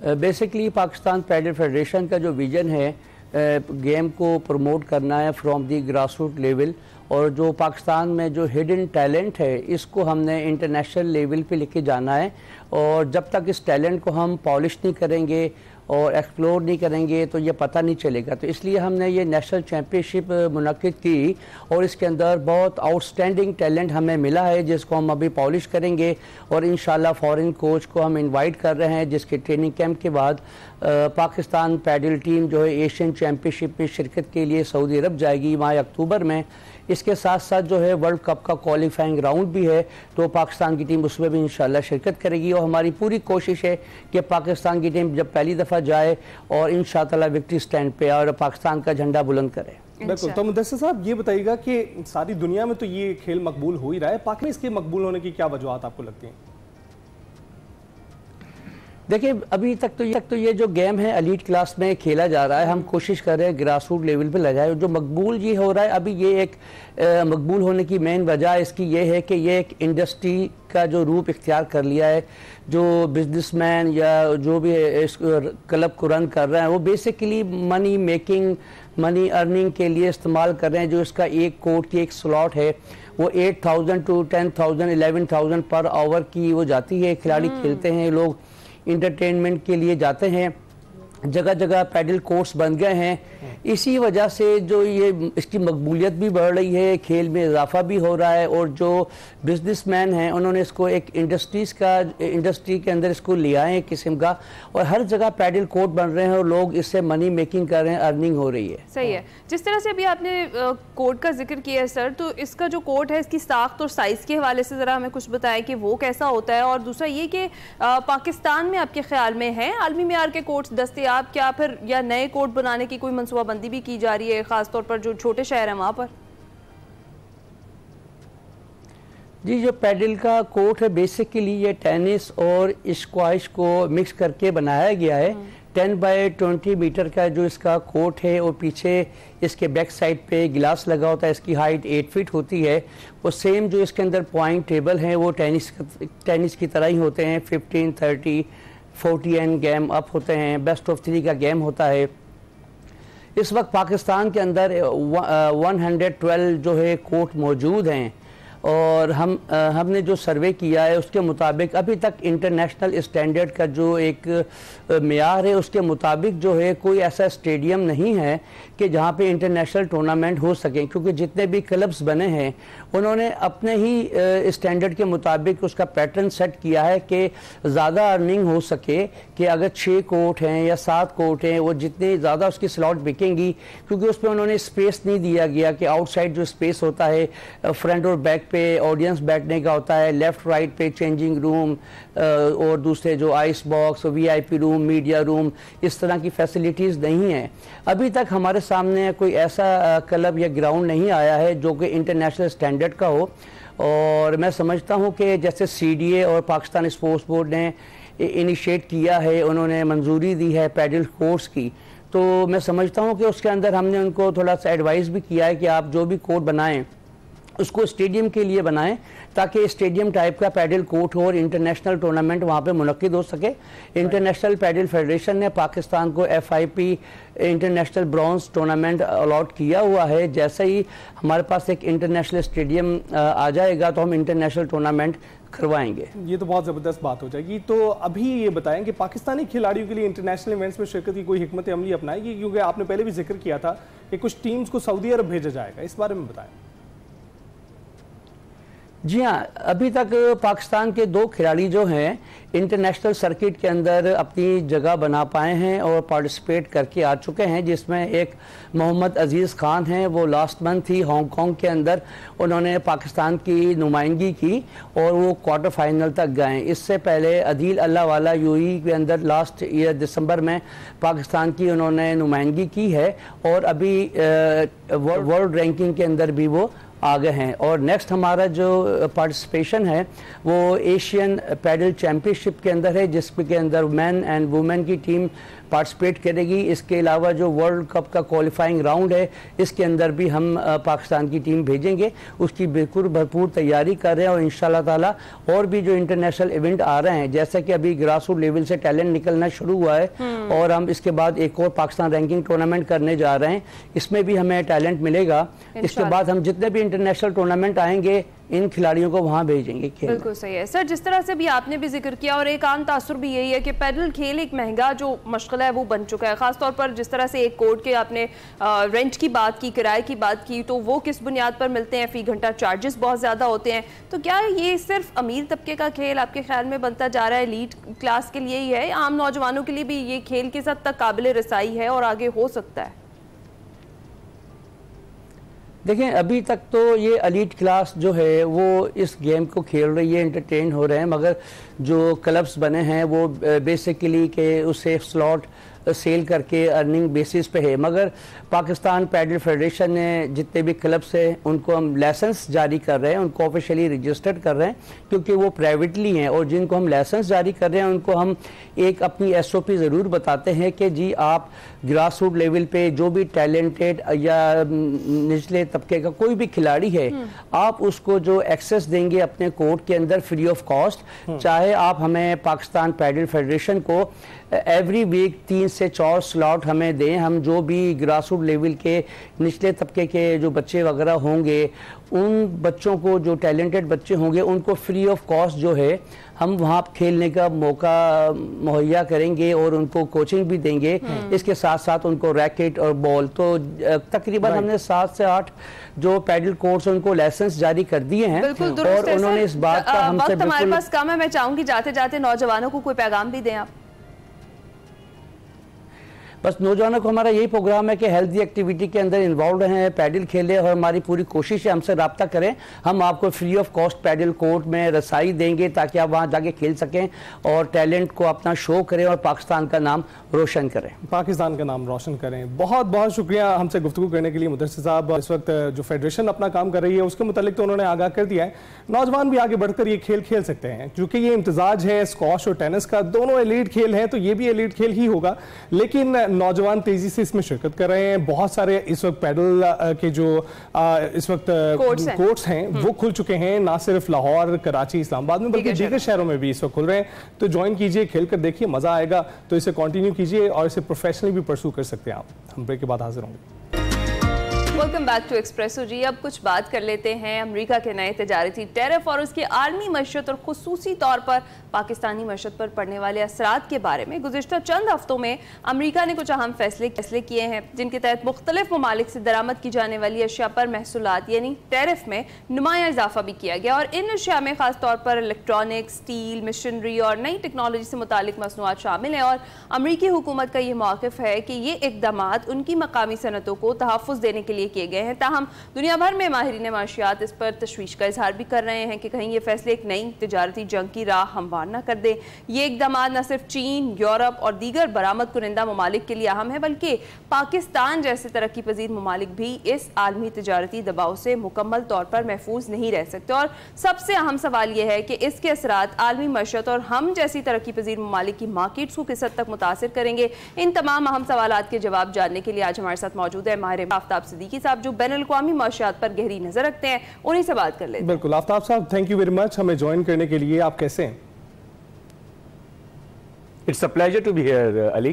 S5: बेसिकली पाकिस्तान पैडल फेडरेशन का जो विजन है गेम को प्रमोट करना है from the grass root level, और जो पाकिस्तान में जो हिडन टैलेंट है इसको हमने इंटरनेशनल लेवल पे लेके जाना है। और जब तक इस टैलेंट को हम पॉलिश नहीं करेंगे और एक्सप्लोर नहीं करेंगे तो ये पता नहीं चलेगा। तो इसलिए हमने ये नेशनल चैम्पियनशिप मुनक्किद की और इसके अंदर बहुत आउटस्टैंडिंग टैलेंट हमें मिला है जिसको हम अभी पॉलिश करेंगे और इंशाल्लाह फॉरेन कोच को हम इनवाइट कर रहे हैं, जिसके ट्रेनिंग कैंप के बाद पाकिस्तान पैडल टीम जो है एशियन चैम्पियनशिप में शिरकत के लिए सऊदी अरब जाएगी माह अक्टूबर में। इसके साथ साथ जो है वर्ल्ड कप का क्वालिफाइंग राउंड भी है, तो पाकिस्तान की टीम उसमें भी इंशाल्लाह शिरकत करेगी और हमारी पूरी कोशिश है कि पाकिस्तान की टीम जब पहली दफ़ा जाए और इंशाअल्लाह विक्ट्री स्टैंड पे और पाकिस्तान का झंडा बुलंद करे।
S2: बिल्कुल। तो मुदस्सिर साहब ये बताइएगा कि सारी दुनिया में तो ये खेल मकबूल हो ही रहा है, पाकिस्तान में इसके मकबूल होने की क्या वजूहत आपको लगती हैं?
S5: देखिए अभी तक तो ये जो गेम है एलीट क्लास में खेला जा रहा है, हम कोशिश कर रहे हैं ग्रास रूट लेवल पे लगाए। जो मकबूल ये हो रहा है अभी, ये एक मकबूल होने की मेन वजह इसकी ये है कि ये एक इंडस्ट्री का जो रूप इख्तियार कर लिया है। जो बिजनेसमैन या जो भी इस क्लब को रन कर रहे हैं वो basically money making, money earning के लिए इस्तेमाल कर रहे हैं। जो इसका एक कोर्ट की एक स्लॉट है वो 8,000 to 10,000 11,000 पर आवर की वो जाती है। खिलाड़ी खेलते हैं, लोग इंटरटेनमेंट के लिए जाते हैं, जगह जगह पैडल कोर्स बन गए हैं। इसी वजह से जो ये इसकी मकबूलियत भी बढ़ रही है, खेल में इजाफा भी हो रहा है और जो बिजनेसमैन हैं उन्होंने इसको एक इंडस्ट्री के अंदर इसको लिया है एक किस्म का, और हर जगह पैडल कोर्ट बन रहे हैं और लोग इससे मनी मेकिंग कर रहे हैं, अर्निंग हो रही है।
S1: सही है। जिस तरह से अभी आपने कोर्ट का जिक्र किया है सर, तो इसका जो कोर्ट है इसकी साख्त और साइज़ के हवाले से ज़रा हमें कुछ बताएं कि वो कैसा होता है, और दूसरा ये कि पाकिस्तान में आपके ख्याल में है आलमी मेयार के कोर्ट्स दस्तयाब क्या, फिर या नए कोर्ट बनाने की कोई मनसूबाबंदी भी की जा रही है, खासतौर पर जो छोटे शहर हैं वहाँ पर?
S5: जी, जो पैडल का कोर्ट है बेसिकली ये टेनिस और स्क्वैश को मिक्स करके बनाया गया है। 10 बाय 20 मीटर का जो इसका कोर्ट है और पीछे इसके बैक साइड पे गिलास लगा होता है। इसकी हाइट 8 फीट होती है और सेम जो इसके अंदर पॉइंट टेबल हैं वो टेनिस की तरह ही होते हैं। 15, 30, 40 एंड गेम अप होते हैं। बेस्ट ऑफ 3 का गेम होता है। इस वक्त पाकिस्तान के अंदर 112 जो है कोर्ट मौजूद हैं और हमने जो सर्वे किया है उसके मुताबिक अभी तक इंटरनेशनल स्टैंडर्ड का जो एक मेयार है उसके मुताबिक जो है कोई ऐसा स्टेडियम नहीं है कि जहाँ पे इंटरनेशनल टूर्नामेंट हो सके, क्योंकि जितने भी क्लब्स बने हैं उन्होंने अपने ही स्टैंडर्ड के मुताबिक उसका पैटर्न सेट किया है कि ज़्यादा अर्निंग हो सके, कि अगर 6 कोर्ट हैं या 7 कोर्ट हैं वो जितने ज़्यादा उसकी स्लॉट बिकेंगी, क्योंकि उस पर उन्होंने स्पेस नहीं दिया गया कि आउटसाइड जो स्पेस होता है फ्रंट और बैक पे ऑडियंस बैठने का होता है, लेफ्ट राइट पे चेंजिंग रूम और दूसरे जो ice box, VIP room, media room, इस तरह की फैसिलिटीज़ नहीं है। अभी तक हमारे सामने कोई ऐसा क्लब या ग्राउंड नहीं आया है जो कि इंटरनेशनल स्टैंडर्ड का हो, और मैं समझता हूँ कि जैसे CDA और पाकिस्तान स्पोर्ट्स बोर्ड ने इनिशिएट किया है, उन्होंने मंजूरी दी है पैडल कोर्स की, तो मैं समझता हूँ कि उसके अंदर हमने उनको थोड़ा सा एडवाइस भी किया है कि आप जो भी कोर्ट बनाएं उसको स्टेडियम के लिए बनाएं ताकि स्टेडियम टाइप का पैडल कोर्ट हो और इंटरनेशनल टूर्नामेंट वहाँ पे मुनक्किद हो सके। इंटरनेशनल पैडल फेडरेशन ने पाकिस्तान को FIP international bronze tournament allot किया हुआ है। जैसे ही हमारे पास एक इंटरनेशनल स्टेडियम आ जाएगा तो हम इंटरनेशनल टूर्नामेंट करवाएंगे।
S2: ये तो बहुत ज़बरदस्त बात हो जाएगी। तो अभी ये बताएं कि पाकिस्तानी खिलाड़ियों के लिए इंटरनेशनल इवेंट्स में शिरकत की कोई हिकमत अमली अपनाएगी, क्योंकि आपने पहले भी जिक्र किया था कि कुछ टीम्स को सऊदी अरब भेजा जाएगा, इस बारे में बताएं।
S5: जी हाँ, अभी तक पाकिस्तान के 2 खिलाड़ी जो हैं इंटरनेशनल सर्किट के अंदर अपनी जगह बना पाए हैं और पार्टिसिपेट करके आ चुके हैं, जिसमें एक मोहम्मद अजीज़ खान हैं। वो लास्ट मंथ ही हांगकांग के अंदर उन्होंने पाकिस्तान की नुमाइंदगी की और वो क्वार्टर फाइनल तक गए। इससे पहले अदील अल्लाह वाला UAE के अंदर लास्ट ईयर दिसंबर में पाकिस्तान की उन्होंने नुमाइंदगी की है और अभी वर्ल्ड रैंकिंग के अंदर भी वो आगे हैं। और नेक्स्ट हमारा जो पार्टिसिपेशन है वो एशियन पैडल चैम्पियनशिप के अंदर है, जिसके अंदर मैन एंड वुमेन की टीम पार्टिसिपेट करेगी। इसके अलावा जो वर्ल्ड कप का क्वालिफाइंग राउंड है इसके अंदर भी हम पाकिस्तान की टीम भेजेंगे। उसकी बिल्कुल भरपूर तैयारी कर रहे हैं और इंशाल्लाह ताला और भी जो इंटरनेशनल इवेंट आ रहे हैं, जैसे कि अभी ग्रास रूट लेवल से टैलेंट निकलना शुरू हुआ है और हम इसके बाद एक और पाकिस्तान रैंकिंग टूर्नामेंट करने जा रहे हैं, इसमें भी हमें टैलेंट मिलेगा। इसके बाद हम जितने भी इंटरनेशनल टूर्नामेंट आएंगे इन खिलाड़ियों को वहाँ भेजेंगे खेल।
S1: बिल्कुल सही है सर, जिस तरह से भी आपने भी जिक्र किया और एक आम तासुर भी यही है कि पैडल खेल एक महंगा जो मशगला है वो बन चुका है, खासतौर पर जिस तरह से एक कोर्ट के आपने रेंट की बात की, किराए की बात की, तो वो किस बुनियाद पर मिलते हैं, फी घंटा चार्जेस बहुत ज़्यादा होते हैं। तो क्या ये सिर्फ अमीर तबके का खेल आपके ख्याल में बनता जा रहा है, एलीट क्लास के लिए ही है, आम नौजवानों के लिए भी ये खेल किस हद तक काबिल रसाई है और आगे हो सकता है?
S5: देखें, अभी तक तो ये एलीट क्लास जो है वो इस गेम को खेल रही है, एंटरटेन हो रहे हैं, मगर जो क्लब्स बने हैं वो बेसिकली के उसे स्लॉट सेल करके अर्निंग बेसिस पे है। मगर पाकिस्तान पैडल फेडरेशन ने जितने भी क्लब्स हैं उनको हम लाइसेंस जारी कर रहे हैं, उनको ऑफिशियली रजिस्टर्ड कर रहे हैं, क्योंकि वो प्राइवेटली हैं, और जिनको हम लाइसेंस जारी कर रहे हैं उनको हम एक अपनी SOP ज़रूर बताते हैं कि जी आप ग्रास रूट लेवल पे जो भी टैलेंटेड या निचले तबके का कोई भी खिलाड़ी है, आप उसको जो एक्सेस देंगे अपने कोर्ट के अंदर फ्री ऑफ कॉस्ट, चाहे आप हमें पाकिस्तान पैडल फेडरेशन को एवरी वीक 3 से 4 स्लॉट हमें दें, हम जो भी ग्रास रूट लेवल के निचले तबके के जो बच्चे वगैरह होंगे, उन बच्चों को, जो टैलेंटेड बच्चे होंगे, उनको फ्री ऑफ कॉस्ट जो है हम वहाँ खेलने का मौका मुहैया करेंगे और उनको कोचिंग भी देंगे। इसके साथ साथ उनको रैकेट और बॉल, तो तकरीबन हमने 7 से 8 जो पैडल कोर्ट्स उनको लाइसेंस जारी कर दिए हैं, और उन्होंने इस बात का हमसे
S1: हमारे पास कम है, मैं चाहूंगी जाते जाते नौजवानों को कोई पैगाम भी दें आप।
S5: बस नौजवानों को हमारा यही प्रोग्राम है कि हेल्थी एक्टिविटी के अंदर इन्वॉल्व रहें, पैडल खेलें, और हमारी पूरी कोशिश है हमसे रब्ता करें, हम आपको free of cost padel court में रसाई देंगे ताकि आप वहाँ जाके खेल सकें और टैलेंट को अपना शो करें और पाकिस्तान का नाम रोशन करें।
S2: पाकिस्तान का नाम रोशन करें। बहुत बहुत शुक्रिया हमसे गुफ्तगू करने के लिए मुदस्सिर साहब। इस वक्त जो फेडरेशन अपना काम कर रही है उसके मुतालिक तो उन्होंने आगाह कर दिया है, नौजवान भी आगे बढ़कर ये खेल खेल सकते हैं, क्योंकि ये इम्तजाज है स्क्वॉश और टेनिस का, दोनों एलीट खेल हैं, तो ये भी एलीट खेल ही होगा। लेकिन नौजवान तेजी से इसमें शिरकत कर रहे हैं। बहुत सारे इस वक्त पैडल के जो इस वक्त कोर्ट्स हैं वो खुल चुके हैं, ना सिर्फ लाहौर, कराची, इस्लामाबाद में, बल्कि दीगर शहरों में भी इस वक्त खुल रहे हैं। तो ज्वाइन कीजिए, खेल कर देखिए, मजा आएगा। तो इसे कंटिन्यू कीजिए और इसे प्रोफेशनली भी परस्यू कर सकते हैं आप। हम ब्रेक के बाद हाजिर होंगे।
S1: वेलकम बैक टू एक्सप्रेसो जी। अब कुछ बात कर लेते हैं अमेरिका के नए तजारती टैरिफ और उसके आलमी मईशत और खुसूसी तौर पर पाकिस्तानी मईशत पर पड़ने वाले असरात के बारे में। गुज़िश्ता चंद हफ्तों में अमेरिका ने कुछ अहम फैसले किए हैं, जिनके तहत मुख्तलिफ ममालिक से दरामद की जाने वाली अशिया पर महसूलात यानी टैरिफ में नुमाया इजाफा भी किया गया, और इन अशिया में खासतौर पर इलेक्ट्रॉनिक, स्टील, मशीनरी और नई टेक्नोलॉजी से मुतालिक मसनूआत शामिल हैं। और अमरीकी हुकूमत का ये मौक़िफ़ है कि ये इक़दामात उनकी मकामी सनतों को तहफ़्फ़ुज़ देने के लिए किए गए हैं। ताहम दुनिया भर में माहिरीन माशियात इस पर तशवीश का इजहार भी कर रहे हैं कि कहीं ये फैसले एक नई तिजारती जंग की राह हमवार न कर दे। ये इक़दामात न सिर्फ चीन, यूरोप और दीगर बरामद कुनिंदा ममालिक के लिए अहम है, बल्कि पाकिस्तान जैसे तरक्की पजीर ममालिक भी इस आलमी तिजारती दबाव से मुकम्मल तौर पर महफूज नहीं रह सकते। और सबसे अहम सवाल यह है कि इसके असरात आलमी मईशत और हम जैसी तरक्की पजीर ममालिक की मार्केट्स को किस हद तक मुतासिर करेंगे। इन तमाम अहम सवालात के जवाब जानने के लिए आज हमारे साथ मौजूद है माहिर आफ्ताब सिद्दीकी साहब, जो बैनुल-अक़वामी माशियात पर गहरी नजर रखते हैं। उन्हीं से बात कर लेते हैं।
S2: बिल्कुल आफ्ताब साहब, थैंक यू वेरी मच हमें ज्वाइन करने के लिए। आप कैसे हैं?
S6: It's a pleasure to be here Ali.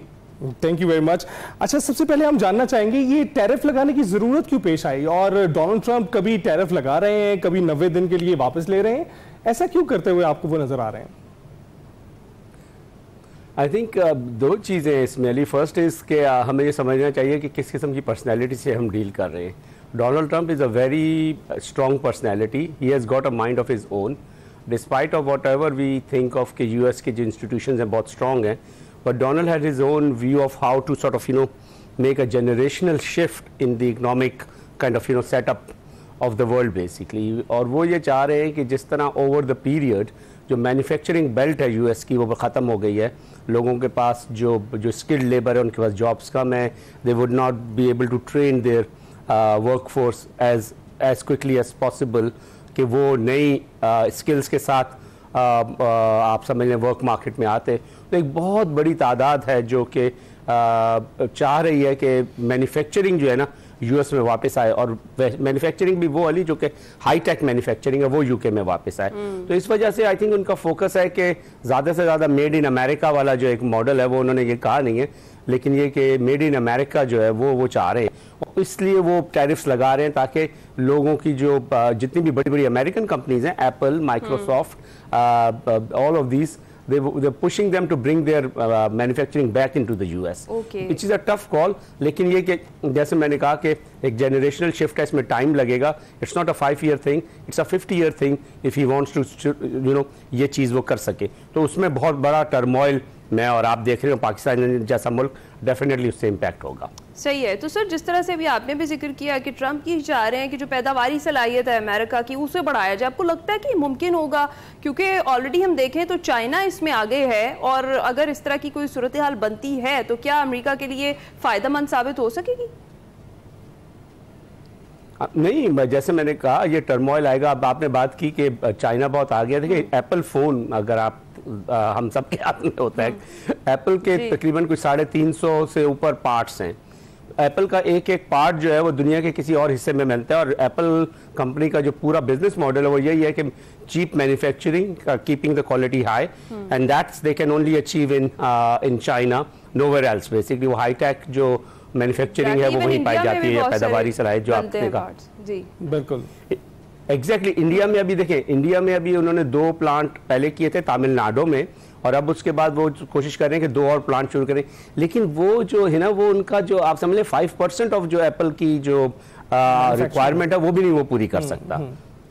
S2: Thank you very much. अच्छा, सबसे पहले हम जानना चाहेंगे ये टैरिफ लगाने की जरूरत क्यों पेश आई, और डोनाल्ड ट्रंप कभी टैरिफ लगा रहे हैं, कभी 90 दिन के लिए वापस ले रहे हैं, ऐसा क्यों करते हुए आपको वो नजर आ रहे हैं?
S6: आई थिंक दो चीज़ें हैं इसमें अली। फर्स्ट इज़ कि हमें ये समझना चाहिए कि किस किस्म की पर्सनैलिटी से हम डील कर रहे हैं। Donald Trump is a very strong personality, he has got a mind of his own, despite of whatever we think of कि US के जो इंस्टीट्यूशन हैं बहुत स्ट्रॉन्ग हैं, but Donald had his own view of how to sort of make a generational shift in the economic kind of setup of the world basically. और वो ये चाह रहे हैं कि जिस तरह ओवर द पीरियड जो मैन्युफैक्चरिंग बेल्ट है US की वो ख़त्म हो गई है, लोगों के पास जो स्किल्ड लेबर है उनके पास जॉब्स कम है, they would not be able to train their workforce as quickly as possible, कि वो नई स्किल्स के साथ आप समझ लें वर्क मार्केट में आते। तो एक बहुत बड़ी तादाद है जो कि चाह रही है कि मैन्युफैक्चरिंग जो है ना US में वापस आए, और मैन्युफैक्चरिंग भी वो वाली जो कि हाई टेक मैन्युफैक्चरिंग है वो UK में वापस आए। तो इस वजह से आई थिंक उनका फोकस है कि ज़्यादा से ज़्यादा मेड इन अमेरिका वाला जो एक मॉडल है वो उन्होंने ये कहा नहीं है, लेकिन ये कि मेड इन अमेरिका जो है वो चाह रहे हैं, इसलिए वो टैरिफ्स लगा रहे हैं ताकि लोगों की जो जितनी भी बड़ी बड़ी अमेरिकन कंपनीज हैं, Apple, Microsoft, all of these, they're pushing them to bring their manufacturing back into the US, which is a tough call. लेकिन ये कि जैसे मैंने कहा कि एक generational shift है, इसमें time लगेगा. It's not a 5-year thing, it's a 50-year thing if he wants to ये चीज़ वो कर सके. तो उसमें बहुत बड़ा टर्मोइल मैं और आप देख रहे हो, पाकिस्तान जैसा मुल्क डेफिनेटली उससे इम्पैक्ट होगा.
S1: सही है. तो सर जिस तरह से अभी आपने भी जिक्र किया कि ट्रंप की चाह रहे हैं कि जो पैदावारी सलाहियत है अमेरिका की उसे बढ़ाया जाए, आपको लगता है कि मुमकिन होगा? क्योंकि ऑलरेडी हम देखें तो चाइना इसमें आगे है, और अगर इस तरह की कोई सूरत हाल बनती है तो क्या अमेरिका के लिए फ़ायदेमंद साबित हो सकेगी?
S6: नहीं, जैसे मैंने कहा ये टर्मोइल आएगा. अब आपने बात की कि चाइना बहुत आ गया. देखिए एप्पल फ़ोन अगर आप हम सब के हाथ में होता है, एप्पल के तकरीबन कुछ 350 से ऊपर पार्ट्स हैं. एप्पल का एक एक पार्ट जो है वो दुनिया के किसी और हिस्से में मिलता है, और एप्पल कंपनी का जो पूरा बिजनेस मॉडल है वो यही है कि cheap manufacturing, keeping the quality high, and that's they can only achieve in China, nowhere else. Basically वो हाईटेक जो मैन्युफैक्चरिंग है वो वहीं पाई जाती है, या पैदावारी सलाहियत जो आपने कहा.
S2: जी बिल्कुल
S6: एग्जैक्टली. इंडिया में अभी देखें, इंडिया में अभी उन्होंने 2 प्लांट पहले किए थे तमिलनाडु में, और अब उसके बाद वो कोशिश कर रहे हैं कि 2 और प्लांट शुरू करें. लेकिन वो जो है ना, वो उनका जो आप समझ लें 5% ऑफ जो एप्पल की जो रिक्वायरमेंट है वो भी नहीं वो पूरी कर सकता.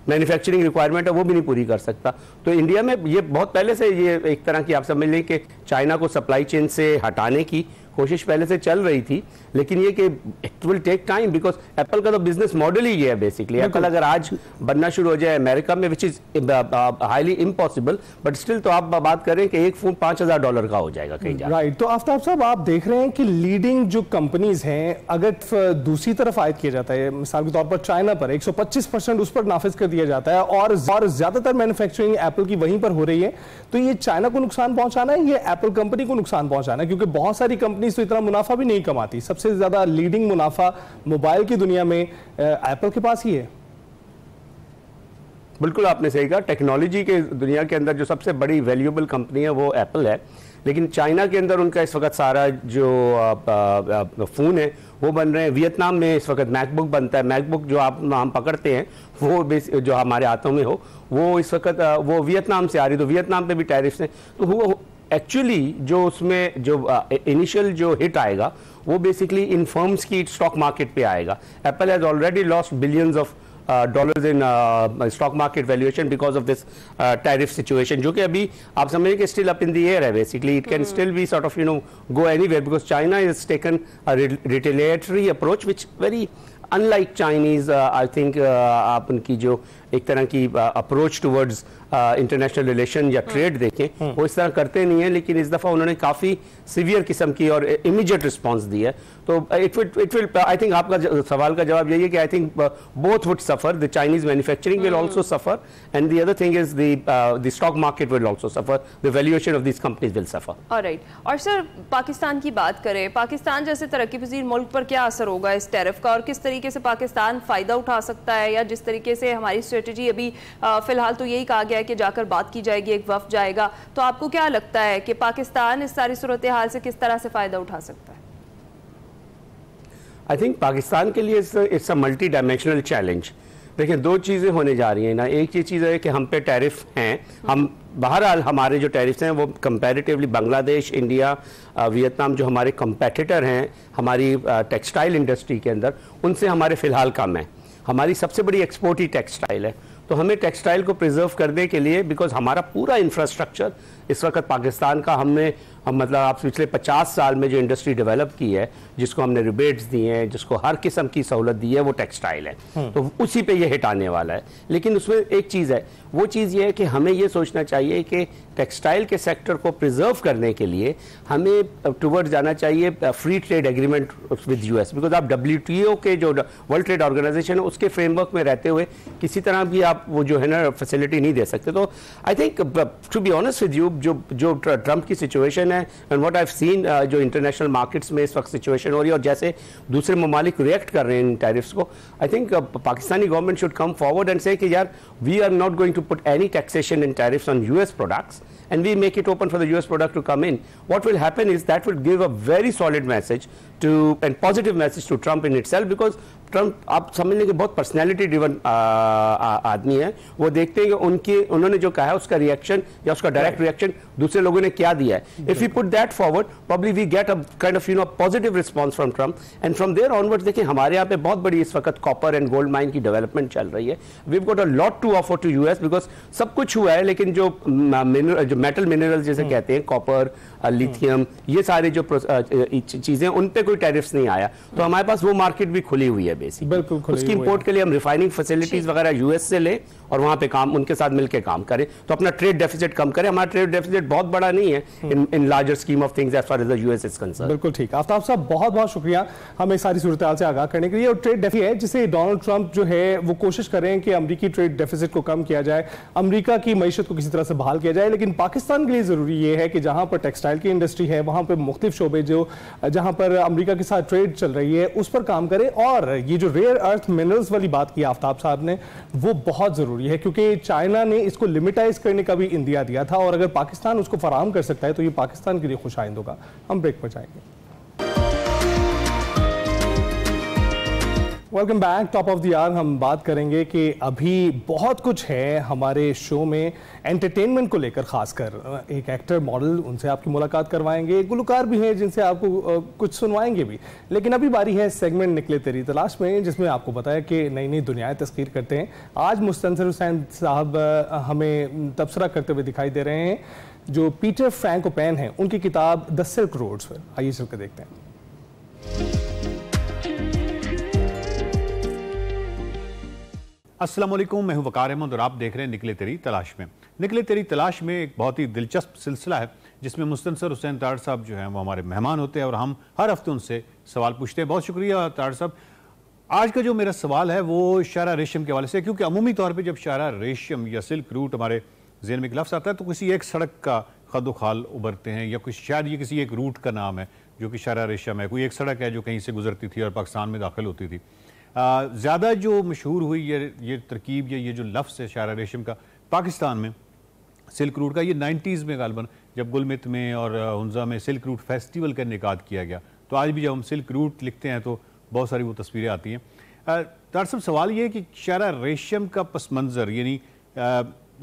S6: मैन्युफैक्चरिंग रिक्वायरमेंट है वो भी नहीं पूरी कर सकता. तो इंडिया में ये बहुत पहले से ये एक तरह की आप समझ लें कि चाइना को सप्लाई चेन से हटाने की कोशिश पहले से चल रही थी, लेकिन ये कि it will take time, because Apple का तो बिजनेस मॉडल ही ये है बेसिकली. एप्पल अगर आज बनना शुरू हो जाए अमेरिका में, which is highly impossible, but still तो आप बात करें कि एक फोन $5,000 का हो जाएगा कहीं जाकर.
S2: राइट. तो आफ्ताब साहब आप देख रहे हैं कि लीडिंग जो कंपनीज हैं, अगर दूसरी तरफ आयत किया जाता है, मिसाल के तौर पर चाइना पर 125% उस पर नाफिज कर दिया जाता है, और ज्यादातर मैन्युफैक्चरिंग एप्पल की वहीं पर हो रही है, तो ये चाइना को नुकसान पहुंचाना है, ये एप्पल कंपनी को नुकसान पहुंचाना है? क्योंकि बहुत सारी कंपनी तो इतना मुनाफा भी नहीं कमाती. सबसे ज्यादा लीडिंग मुनाफा मोबाइल की दुनिया में एप्पल के पास ही है.
S6: बिल्कुल आपने सही कहा. टेक्नोलॉजी के दुनिया के अंदर जो सबसे बड़ी वैल्यूएबल कंपनी है वो एप्पल है, लेकिन चाइना के अंदर उनका इस वक्त सारा जो फ़ोन है वो बन रहे हैं. वियतनाम में इस वक्त मैकबुक बनता है. मैकबुक जो हम पकड़ते हैं वो जो हमारे हाथों में हो, वो इस वक्त वो वियतनाम से आ रही, तो वियतनाम पे भी टैरिफ्स हैं. तो वो एक्चुअली जो उसमें जो इनिशियल जो हिट आएगा वो बेसिकली इन फर्म्स की स्टॉक मार्केट पे आएगा. Apple has already lost billions of dollars in stock market valuation because of this tariff situation, जो कि अभी आप समझिए कि still up in the air है. basically it can still be sort of go anywhere, because China has taken a retaliatory approach which very unlike Chinese. I think आप उनकी जो एक तरह की अप्रोच टुवर्ड्स इंटरनेशनल रिलेशन या ट्रेड देखें वो इस तरह करते नहीं है, लेकिन इस दफ़ा उन्होंने काफ़ी सीवियर किस्म की और इमीडिएट रिस्पांस दी है. तो इट विल आई थिंक आपका सवाल का जवाब यही है कि I think both would suffer. The Chinese manufacturing will also suffer, and the other thing is the stock market will also suffer. The valuation of this companies will suffer.
S1: Alright. और सर पाकिस्तान की बात करें, पाकिस्तान जैसे तरक्की पजीर मुल्क पर क्या असर होगा इस टैरिफ का, और किस तरीके से पाकिस्तान फ़ायदा उठा सकता है, या जिस तरीके से हमारी स्ट्रेटजी अभी फिलहाल तो यही कहा गया है कि जाकर बात की जाएगी, एक वफ्द जाएगा, तो आपको क्या लगता है कि पाकिस्तान इस सारी सूरत हाल से किस तरह से फ़ायदा उठा सकता है?
S6: आई थिंक पाकिस्तान के लिए it's a multi dimensional challenge. देखिए 2 चीज़ें होने जा रही हैं ना. एक ये चीज़ है कि हम पे टैरिफ हैं, हम बहरहाल हमारे जो टैरिफ्स हैं वो कंपैरेटिवली बांग्लादेश, इंडिया, वियतनाम जो हमारे कंपेटिटर हैं हमारी टेक्सटाइल इंडस्ट्री के अंदर, उनसे हमारे फ़िलहाल कम है. हमारी सबसे बड़ी एक्सपोर्ट ही टेक्सटाइल है. तो हमें टेक्सटाइल को प्रिजर्व करने के लिए, बिकॉज हमारा पूरा इंफ्रास्ट्रक्चर इस वक्त पाकिस्तान का, हमने मतलब आप पिछले 50 साल में जो इंडस्ट्री डेवलप की है, जिसको हमने रिबेट्स दिए हैं, जिसको हर किस्म की सहूलत दी है, वो टेक्सटाइल है. तो उसी पे ये हिट आने वाला है. लेकिन उसमें एक चीज़ है, वो चीज़ ये है कि हमें ये सोचना चाहिए कि टेक्सटाइल के सेक्टर को प्रिजर्व करने के लिए हमें टुवर्ड्स जाना चाहिए free trade agreement with US. Because आप WTO के जो वर्ल्ड ट्रेड ऑर्गेनाइजेशन है उसके फ्रेमवर्क में रहते हुए किसी तरह भी आप वो जो है ना फैसिलिटी नहीं दे सकते. तो I think to be honest with you, जो ट्रंप की सिचुएशन है and what I have seen, जो इंटरनेशनल मार्केट्स में इस वक्त सिचुएशन हो रही है और जैसे दूसरे ममालिक रिएक्ट कर रहे हैं इन टैरिफ्स को, I think Pakistani government should come forward and say कि यार we are not going to put any taxation in tariffs on US products, and we make it open for the US product to come in, what will happen is that will give a very solid message to and positive message to Trump in itself, because Trump आप समझ लेंगे बहुत पर्सनैलिटी ड्रिवन आदमी है। वो देखते हैं कि उन्होंने जो कहा है उसका रिएक्शन या उसका डायरेक्ट रिएक्शन दूसरे लोगों ने क्या दिया है। If you put that forward probably we get a kind of positive response from Trump, and from there onwards देखिए हमारे यहाँ पे बहुत बड़ी इस वक्त कॉपर एंड गोल्ड माइन की डेवलपमेंट चल रही है। We have got a lot to offer to US, because सब कुछ हुआ है, लेकिन जो मेटल मिनरल जैसे कहते हैं कॉपर, लिथियम, ये सारे जो चीजें उन पे कोई टैरिफ्स नहीं आया, तो हमारे पास वो मार्केट भी खुली हुई है बेसिकली। उसकी इंपोर्ट के लिए हम रिफाइनिंग फैसिलिटीज वगैरह यूएस से ले और वहां पे काम उनके साथ मिलकर काम करें, तो अपना ट्रेड डेफिसिट कम करें। हमारा ट्रेड डेफिसिट बहुत बड़ा नहीं है in larger scheme of things as far as the US is concern.
S2: बिल्कुल ठीक। आफ्ताब साहब बहुत बहुत शुक्रिया हमें सारी सूरत हाल से आगाह करने के लिए। और ट्रेड डेफिसिट है जिसे डोनाल्ड ट्रंप जो है वो कोशिश कर रहे हैं कि अमरीकी ट्रेड डेफिसिट को कम किया जाए, अमरीका की मईशत को किसी तरह से बहाल किया जाए, लेकिन पाकिस्तान के लिए जरूरी ये है कि जहां पर टेक्सटाइल की इंडस्ट्री है वहां पर मुख्तलिफ शोबे जो जहां पर अमरीका के साथ ट्रेड चल रही है उस पर काम करें। और ये जो रेयर अर्थ मिनरल्स वाली बात की आफ्ताब साहब ने, वो बहुत जरूरी है, क्योंकि चाइना ने इसको लिमिटाइज करने का भी इंदिया दिया था, और अगर पाकिस्तान उसको फराहम कर सकता है तो ये पाकिस्तान के लिए खुशाइंद होगा। हम ब्रेक पर जाएंगे। Welcome back. Top of the hour हम बात करेंगे कि अभी बहुत कुछ है हमारे शो में एंटरटेनमेंट को लेकर, खासकर एक एक्टर मॉडल उनसे आपकी मुलाकात करवाएंगे, गुलकार भी हैं जिनसे आपको कुछ सुनवाएंगे भी, लेकिन अभी बारी है सेगमेंट निकले तेरी तलाश में, जिसमें आपको बताया कि नई नई दुनियाएं तस्कीर करते हैं। आज मुस्तनसर हुसैन साहब हमें तबसरा करते हुए दिखाई दे रहे हैं जो पीटर फ्रैंकोपैन हैं, उनकी किताब द सिल्क रोड्स पर। आइए चल कर देखते हैं।
S7: अस्सलाम वालेकुम, मैं हूं वकार अहमद और आप देख रहे हैं निकले तेरी तलाश में। निकले तेरी तलाश में एक बहुत ही दिलचस्प सिलसिला है जिसमें मुस्तनसर हुसैन ताड़ साहब जो हैं वो हमारे मेहमान होते हैं और हम हर हफ्ते उनसे सवाल पूछते हैं। बहुत शुक्रिया ताड़ साहब। आज का जो मेरा सवाल है वो शारा रेशम के हवाले से, क्योंकि अमूमी तौर पर जब शारा रेशम या सिल्क रूट हमारे ज़हन में एक लफ्ज़ आता है तो किसी एक सड़क का खदो खाल उभरते हैं, या कुछ शायद ये किसी एक रूट का नाम है जो कि शारा रेशम है, कोई एक सड़क है जो कहीं से गुजरती थी और पाकिस्तान में दाखिल होती थी। ज़्यादा जो मशहूर हुई ये तरकीब या ये जो लफ्ज़ है शारा रेशम का पाकिस्तान में सिल्क रूट का, ये 90s में गालबन जब गुलमित में और हुंजा में सिल्क रूट फेस्टिवल का इनेकाद किया गया, तो आज भी जब हम सिल्क रूट लिखते हैं तो बहुत सारी वो तस्वीरें आती हैं। दरअसल सवाल ये है कि शारा रेशम का पस मंज़र यानी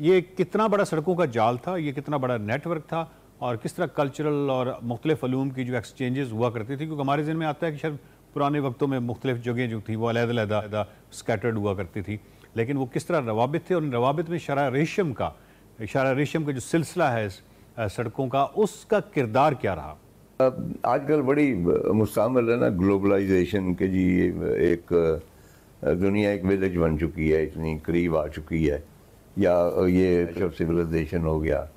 S7: ये कितना बड़ा सड़कों का जाल था, ये कितना बड़ा नेटवर्क था, और किस तरह कल्चरल और मुख्तलिफ अलूम की जो एक्सचेंजेस हुआ करती थी, क्योंकि हमारे ज़हन में आता है कि शायद पुराने वक्तों में मुख्तलिफ जगह जो थी वो अलग-अलग स्कैटर्ड हुआ करती थी, लेकिन वो किस तरह रवाबित थे, और इन रवाबित में शारा रेशम का जो सिलसिला है सड़कों का, उसका किरदार क्या रहा?
S8: आजकल बड़ी मुस्तअमल है ना ग्लोबलाइजेशन के जी, एक दुनिया एक विलेज बन चुकी है, इतनी करीब आ चुकी है, या ये सब सिविलाइजेशन हो गया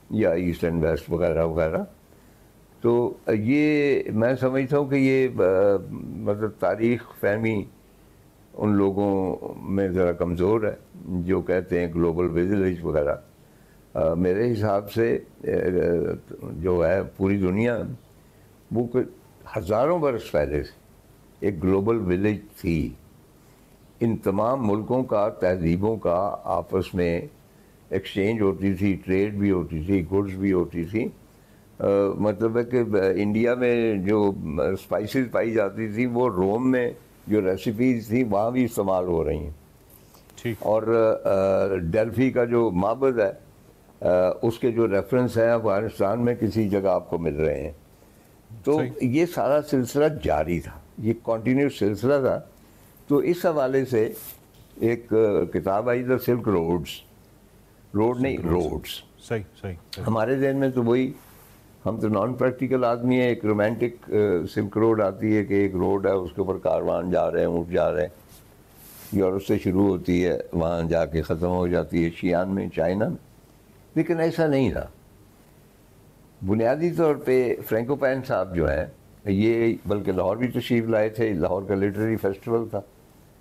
S8: या ईस्ट एंड वेस्ट वगैरह वगैरह। तो ये मैं समझता हूँ कि ये मतलब तारीख़ फहमी उन लोगों में ज़रा कमज़ोर है जो कहते हैं ग्लोबल विलेज वगैरह। मेरे हिसाब से जो है पूरी दुनिया वो हज़ारों बरस पहले से एक ग्लोबल विलेज थी। इन तमाम मुल्कों का, तहजीबों का आपस में एक्सचेंज होती थी, ट्रेड भी होती थी, गुड्स भी होती थी। मतलब है कि इंडिया में जो स्पाइसेस पाई जाती थी वो रोम में जो रेसिपीज थी वहाँ भी इस्तेमाल हो रही हैं। ठीक। और डेल्फी का जो माबद है उसके जो रेफरेंस हैं अफगानिस्तान में किसी जगह आपको मिल रहे हैं। तो ये सारा सिलसिला जारी था, ये कंटिन्यूस सिलसिला था। तो इस हवाले से एक किताब I the silk roads, road नहीं रोड्स।
S7: सही सही।
S8: हमारे जहन में तो वही, हम तो नॉन प्रैक्टिकल आदमी है। एक रोमांटिक सिल्क रोड आती है कि एक रोड है उसके ऊपर कारवान जा रहे हैं, ऊँट जा रहे हैं, यूरोप से शुरू होती है वहाँ जाके ख़त्म हो जाती है शियान में, चाइना में। लेकिन ऐसा नहीं था। बुनियादी तौर पे फ्रैंकोपैन साहब जो हैं ये बल्कि लाहौर भी तशरीफ़ लाए थे, लाहौर का लिटरेरी फेस्टिवल था,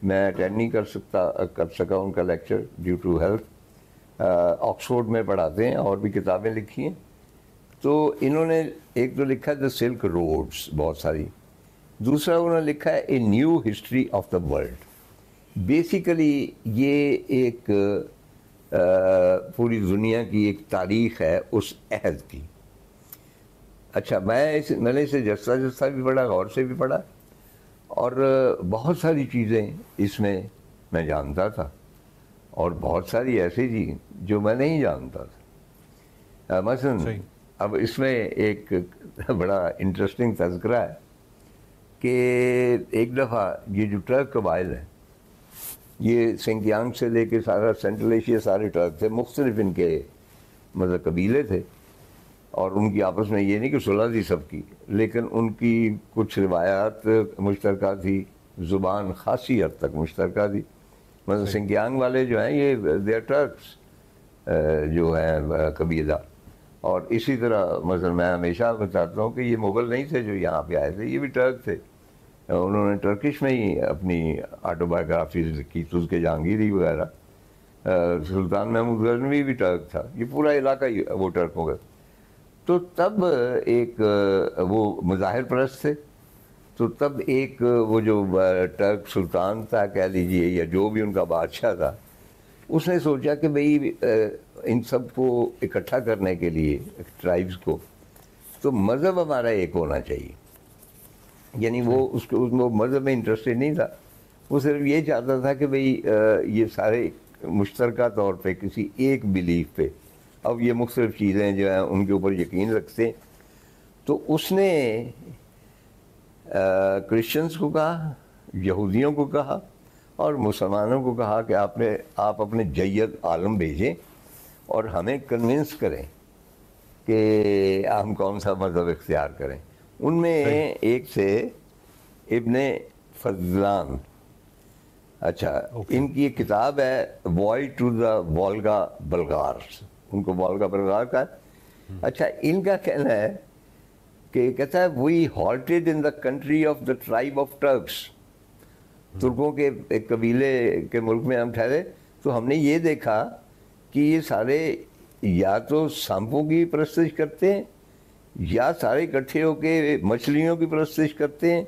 S8: मैं अटेंड नहीं कर सका उनका lecture due to health. Oxford में पढ़ाते हैं और भी किताबें लिखी हैं। तो इन्होंने एक तो लिखा है द सिल्क रोड्स बहुत सारी, दूसरा उन्होंने लिखा है a new history of the world. Basically ये एक पूरी दुनिया की एक तारीख है उस अहद की। अच्छा, मैंने इसे जस्ता जस्ता भी पढ़ा, गौर से भी पढ़ा, और बहुत सारी चीज़ें इसमें मैं जानता था और बहुत सारी ऐसी थी जो मैं नहीं जानता था। मसलन अब इसमें एक बड़ा इंटरेस्टिंग तज़किरा है कि एक दफ़ा ये जो टर्क कबाइल है, ये सिंकियांग से लेके सारा सेंट्रल एशिया सारे टर्क थे, मुख्तलिफ इनके मतलब कबीले थे, और उनकी आपस में ये नहीं कि सुलह थी सबकी, लेकिन उनकी कुछ रिवायात मुश्तरका थी, ज़ुबान खासी हद तक मुश्तरका थी। मतलब सिंकियांग वाले जो हैं ये दे आर टर्क्स जो हैं कबीला, और इसी तरह मतलब मैं हमेशा बताता हूँ कि ये मुग़ल नहीं थे जो यहाँ पे आए थे, ये भी टर्क थे। उन्होंने टर्किश में ही अपनी ऑटोबायोग्राफी लिखी, तुज़के जहांगीरी वगैरह। सुल्तान महमूद गज़नवी भी टर्क था, ये पूरा इलाका ही वो टर्क हो गया। तो तब एक वो मुज़ाहिर परस्त थे, तो तब एक वो जो टर्क सुल्तान था कह लीजिए, या जो भी उनका बादशाह था, उसने सोचा कि भाई इन सब को इकट्ठा करने के लिए ट्राइब्स को, तो मज़हब हमारा एक होना चाहिए। यानी वो उसको मज़हब में इंटरेस्टेड नहीं था, वो सिर्फ ये चाहता था कि भाई ये सारे मुश्तरका तौर पे किसी एक बिलीफ पे, अब ये मुख्तलिफ चीज़ें जो हैं उनके ऊपर यकीन रखते हैं। तो उसने क्रिश्चियंस को कहा, यहूदियों को कहा और मुसलमानों को कहा कि आप अपने जय्यद आलम भेजें और हमें कन्विंस करें कि हम कौन सा मज़हब इख्तियार करें। उनमें एक से इब्ने फजलान, अच्छा इनकी एक किताब है वॉइड टू द वोल्गा बल्गार्स, उनको वोल्गा बल्गार का। अच्छा, इनका कहना है कि कहता है we halted in the country of the tribe of Turks, तुर्कों के एक कबीले के मुल्क में हम ठहरे, तो हमने ये देखा कि ये सारे या तो सांपों की परस्तिश करते हैं, या सारे इकट्ठे होके मछलियों की परस्तिश करते हैं,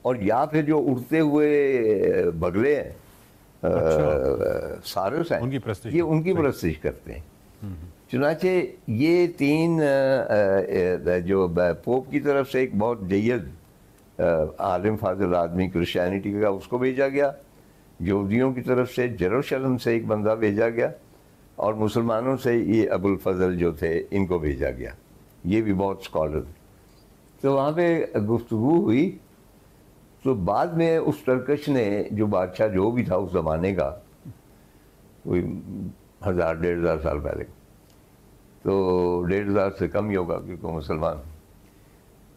S8: और या फिर जो उड़ते हुए बगले हैं, सारस हैं, ये उनकी परस्तिश करते हैं। चुनाचे ये तीन जो पोप की तरफ से एक बहुत जय्यद आलिम फाजिल आदमी क्रिश्चियनिटी का, उसको भेजा गया। यहूदियों की तरफ से जेरूशलम से एक बंदा भेजा गया, और मुसलमानों से ये अबुल फजल जो थे इनको भेजा गया, ये भी बहुत स्कॉलर थे। तो वहाँ पे गुफ्तगू हुई, तो बाद में उस टर्कश ने, जो बादशाह जो भी था उस ज़माने का, कोई 1000-1500 साल पहले, तो 1500 से कम ही होगा क्योंकि मुसलमान,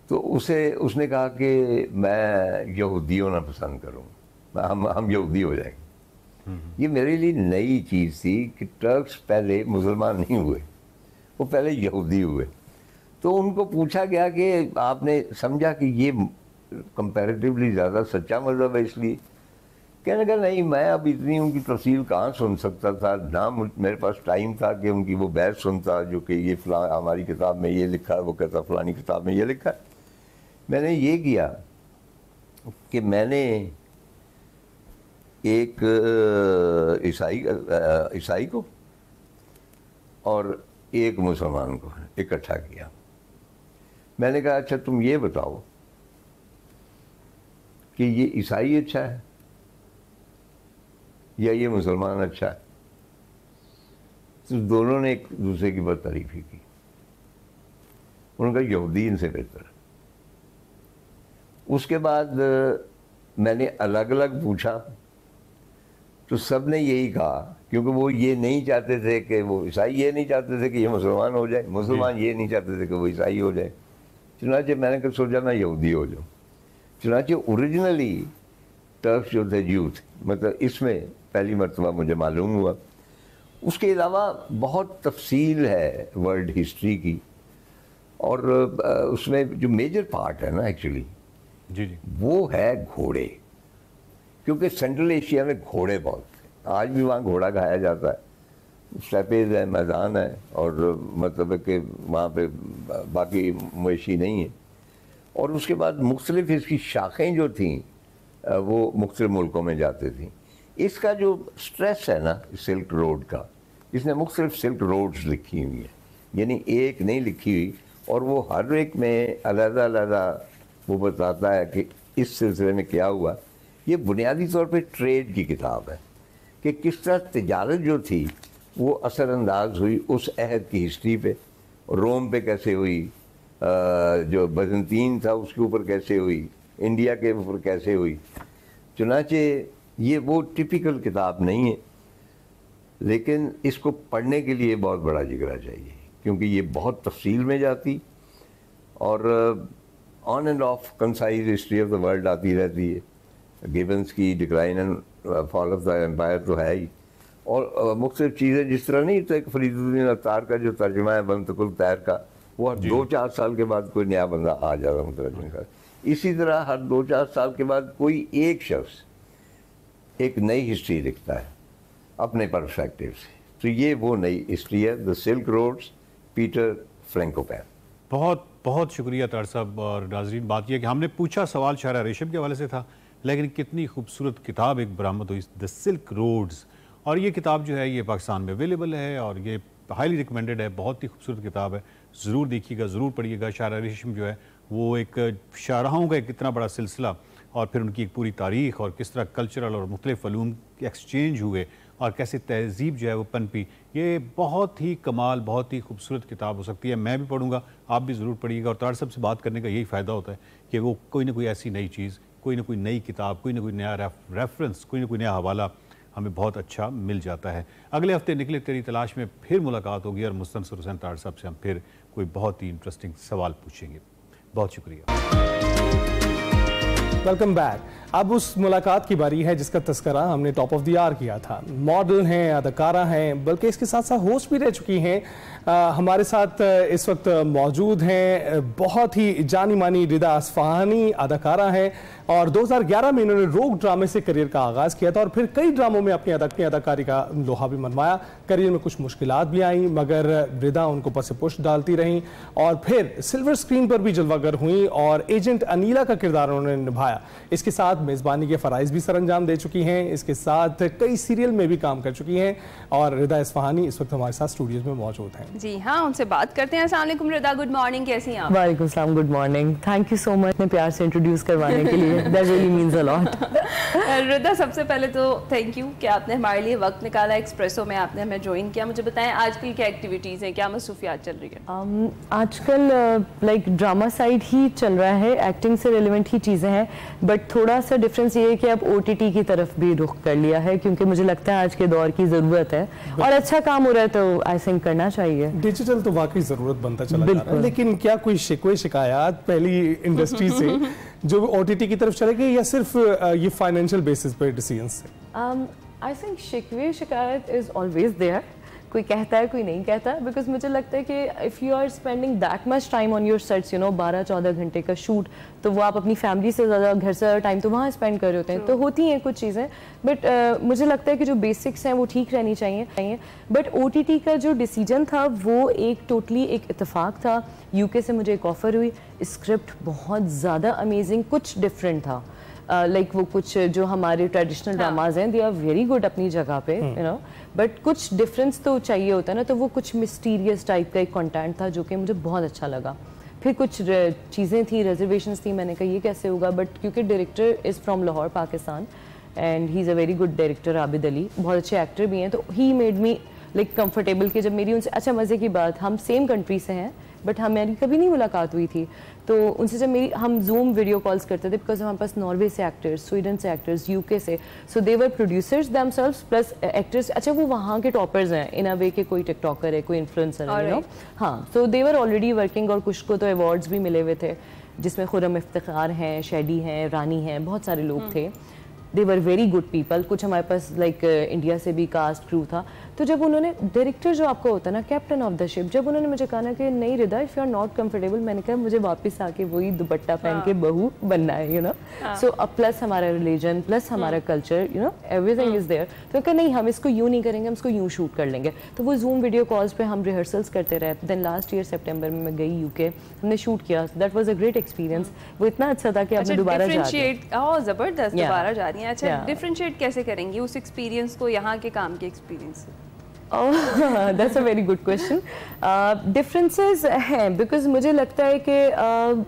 S8: तो उसने कहा कि मैं यहूदी होना पसंद करूँगा, हम यहूदी हो जाएंगे। ये मेरे लिए नई चीज़ थी कि टर्क्स पहले मुसलमान नहीं हुए, वो पहले यहूदी हुए। तो उनको पूछा गया कि आपने समझा कि ये कंपैरेटिवली ज़्यादा सच्चा मज़हब है, इसलिए कहने लगा नहीं, मैं अब इतनी उनकी तफसील कहाँ सुन सकता था, ना मेरे पास टाइम था कि उनकी वो बहस सुनता जो कि ये फला हमारी किताब में ये लिखा है, वो कहता फलानी किताब में ये लिखा है। मैंने ये किया कि मैंने एक ईसाई को और एक मुसलमान को इकट्ठा किया। मैंने कहा अच्छा तुम ये बताओ कि ये ईसाई अच्छा है या ये मुसलमान अच्छा है। तो दोनों ने एक दूसरे की बदतारीफी की। उन्होंने कहा यहूदी इनसे बेहतर है। उसके बाद मैंने अलग अलग पूछा तो सब ने यही कहा, क्योंकि वो ये नहीं चाहते थे कि वो ईसाई ये नहीं चाहते थे कि ये मुसलमान हो जाए, मुसलमान ये नहीं चाहते थे कि वो ईसाई हो जाए। चुनाचे मैंने कहा सोचा मैं यहूदी हो जाऊँ। चुनाचे ओरिजिनली टर्क्स जो थे जू थे, मतलब इसमें पहली मरतबा मुझे मालूम हुआ। उसके अलावा बहुत तफसील है वर्ल्ड हिस्ट्री की, और उसमें जो मेजर पार्ट है ना एक्चुअली
S7: जी जी
S8: वो है घोड़े, क्योंकि सेंट्रल एशिया में घोड़े बहुत थे। आज भी वहाँ घोड़ा खाया जाता है, स्टेपेज है, मैदान है, और मतलब कि वहाँ पे बाकी मवेशी नहीं है। और उसके बाद मुख्तलिफ इसकी शाखें जो थीं वो मुख्तलिफ मुल्कों में जाती थी। इसका जो स्ट्रेस है ना सिल्क रोड का, इसने मुख्तलिफ सिल्क रोड्स लिखी हुई हैं, यानी एक नहीं लिखी हुई, और वो हर एक में अलग-अलग वो बताता है कि इस सिलसिले में क्या हुआ। ये बुनियादी तौर पे ट्रेड की किताब है कि किस तरह तिजारत जो थी वो असरअंदाज हुई उस अहद की हिस्ट्री पे, रोम पे कैसे हुई, जो बजंतीन था उसके ऊपर कैसे हुई, इंडिया के ऊपर कैसे हुई। चुनाचे ये वो टिपिकल किताब नहीं है, लेकिन इसको पढ़ने के लिए बहुत बड़ा जिगरा चाहिए, क्योंकि ये बहुत तफसील में जाती और on and off concise history of the world आती रहती है। गिबन्स की decline and fall of the empire तो है ही, और मुख्तलिफ चीज़ें जिस तरह नहीं तो एक फरीदुद्दीन अत्तार का जो तर्जुमा है बंतकुल तैर का, वो हर 2-4 साल के बाद कोई नया बंदा आ जाता मुतरजम का। इसी तरह हर 2-4 साल के बाद कोई एक शख्स एक नई हिस्ट्री लिखता है अपने पर्सपेक्टिव से। तो ये वो नई हिस्ट्री है, द सिल्क रोड्स, पीटर फ्रैंकोपैन।
S7: बहुत बहुत शुक्रिया तार साहब। और नाज़रीन, बात यह कि हमने पूछा सवाल शाहरा रेशम के हवाले से था, लेकिन कितनी खूबसूरत किताब एक बरामद हुई, द सिल्क रोड्स। और ये किताब जो है ये पाकिस्तान में अवेलेबल है और ये हाईली रिकमेंडेड है, बहुत ही खूबसूरत किताब है, ज़रूर देखिएगा, ज़रूर पढ़िएगा। शाहरा रेशम जो है वो एक शाहराओं का एक इतना बड़ा सिलसिला, और फिर उनकी एक पूरी तारीख़ और किस तरह कल्चरल और मुख्तलिफ फ़लूम एक्सचेंज हुए और कैसे तहज़ीब जो है वो पनपी, ये बहुत ही कमाल, बहुत ही खूबसूरत किताब हो सकती है। मैं भी पढ़ूंगा, आप भी ज़रूर पढ़िएगा। और तार साहब से बात करने का यही फ़ायदा होता है कि वो कोई ना कोई ऐसी नई चीज़, कोई ना कोई नई किताब, कोई ना कोई नया रेफरेंस, कोई ना कोई नया हवाला हमें बहुत अच्छा मिल जाता है। अगले हफ्ते निकले तेरी तलाश में फिर मुलाकात होगी और मुस्तनसर हुसैन तार साहब से हम फिर कोई बहुत ही इंटरेस्टिंग सवाल पूछेंगे। बहुत शुक्रिया।
S2: Welcome back. अब उस मुलाकात की बारी है जिसका तस्करा हमने टॉप ऑफ द आवर किया था। मॉडल हैं, अदाकारा हैं, बल्कि इसके साथ साथ होस्ट भी रह चुकी हैं। हमारे साथ इस वक्त मौजूद हैं बहुत ही जानी मानी रिदा असफहानी, अदाकारा हैं, और 2011 में इन्होंने रोग ड्रामे से करियर का आगाज़ किया था और फिर कई ड्रामों में अपनी अदाकारी का लोहा भी मनवाया। करियर में कुछ मुश्किलात भी आई, मगर रिदा उनको पसे पुष्ट डालती रहीं और फिर सिल्वर स्क्रीन पर भी जलवागर हुई और एजेंट अनीला का किरदार उन्होंने निभाया। इसके साथ मेज़बानी के फ़राइज़ भी सरअंजाम दे चुकी हैं, इसके साथ कई सीरियल में भी काम कर चुकी हैं, और रिदा असफहानी इस वक्त हमारे साथ स्टूडियोज में मौजूद हैं।
S1: जी हाँ, उनसे बात करते हैं। अस्सलाम वालेकुम रिदा, गुड मॉर्निंग, कैसी हैं आप?
S9: वालेकुम सलाम, good morning. Thank you so much इतने प्यार से इंट्रोड्यूस करवाने के लिए, that really means a lot.
S1: Rida, सबसे पहले तो थैंक यू कि आपने हमारे लिए वक्त निकाला, एक्सप्रेसो में आपने हमें ज्वाइन किया। मुझे बताएं आजकल क्या एक्टिविटीज़ हैं, क्या मसरूफियात चल रही है?
S9: आजकल लाइक ड्रामा साइड ही चल रहा है, एक्टिंग से रिलेवेंट ही चीज़ें हैं, बट थोड़ा सा डिफरेंस ये है कि अब OTT की तरफ भी रुख कर लिया है, क्योंकि मुझे लगता है आज के दौर की ज़रूरत है और अच्छा काम हो रहा है तो आई थिंक करना चाहिए।
S2: डिजिटल तो वाकई ज़रूरत बनता चला जा रहा है, लेकिन क्या कोई शिकवे शिकायत पहली इंडस्ट्री से जो OTT की तरफ चले गए, या सिर्फ ये फाइनेंशियल बेसिस पे डिसीजंस से?
S9: आई थिंक शिकवे शिकायत इज़ ऑलवेज देयर, कोई कहता है कोई नहीं कहता, बिकॉज मुझे लगता है कि if you are spending that much time on your sets, you know 12-14 घंटे का शूट, तो वो आप अपनी फैमिली से ज़्यादा, घर से ज़्यादा टाइम तो वहाँ स्पेंड कर रहे होते हैं, तो होती हैं कुछ चीज़ें, बट मुझे लगता है कि जो बेसिक्स हैं वो ठीक रहनी चाहिए। बट OTT का जो डिसीजन था वो एक टोटली एक इत्तेफाक था। UK से मुझे एक ऑफ़र हुई, स्क्रिप्ट बहुत ज़्यादा अमेजिंग, कुछ डिफरेंट था, लाइक वो कुछ जो हमारे ट्रेडिशनल ड्रामाज हैं दे आर वेरी गुड अपनी जगह पे, यू नो, बट कुछ डिफरेंस तो चाहिए होता है ना, तो वो कुछ मिस्टीरियस टाइप का एक कंटेंट था जो कि मुझे बहुत अच्छा लगा। फिर कुछ चीज़ें थी, रिजर्वेशंस थी, मैंने कहा ये कैसे होगा, बट क्योंकि director is from Lahore Pakistan and he is a very good director, Abid Ali बहुत अच्छे एक्टर भी हैं, तो he made me like comfortable कि जब मेरी उनसे, अच्छा मज़े की बात, हम सेम कंट्री से हैं बट हमारी कभी नहीं मुलाकात हुई थी, तो उनसे जब मेरी, हम जूम वीडियो कॉल्स करते थे बिकॉज हमारे पास नॉर्वे से एक्टर्स, स्वीडन से एक्टर्स, UK से, सो दे वर प्रोड्यूसर्स देमसेल्व्स प्लस एक्टर्स। अच्छा वो वहाँ के टॉपर्स हैं इन अ वे के, कोई टिकटॉकर है, कोई इन्फ्लुएंसर है, यू नो, हाँ, सो दे वर ऑलरेडी वर्किंग, और कुछ को तो अवार्ड्स भी मिले हुए थे, जिसमें खुर्रम इफ्तिखार हैं, शैडी हैं, रानी हैं, बहुत सारे लोग थे। दे वर वेरी गुड पीपल। कुछ हमारे पास लाइक इंडिया से भी कास्ट क्रू था। तो जब उन्होंने, डायरेक्टर जो आपका होता है ना, कैप्टन ऑफ द शिप, जब उन्होंने मुझे कहा ना कि नहीं Rida if you are not comfortable, मैंने कहा मुझे वापस आके वही दुपट्टा पहन के बहू बनना है, यू नो, सो प्लस हमारा रिलीजन, प्लस हमारा culture, you know, everything is there. तो कहा नहीं, हम इसको यूँ नहीं करेंगे, हम इसको यूँ शूट कर लेंगे। तो वो जूम वीडियो कॉल्स पे हम रिहर्सल्स करते रहे। देन लास्ट ईयर सेप्टेम्बर में मैं गई UK, हमने शूट किया, that was a great experience. वो इतना अच्छा था कि अब दोबारा जा रही
S1: हैं। ज़बरदस्त, दोबारा जा रही हैं। अच्छा, डिफरेंशिएट कैसे करेंगी उस एक्सपीरियंस को यहाँ के काम के एक्सपीरियंस से?
S9: That's a very good question. Differences हैं, बिकॉज मुझे लगता है कि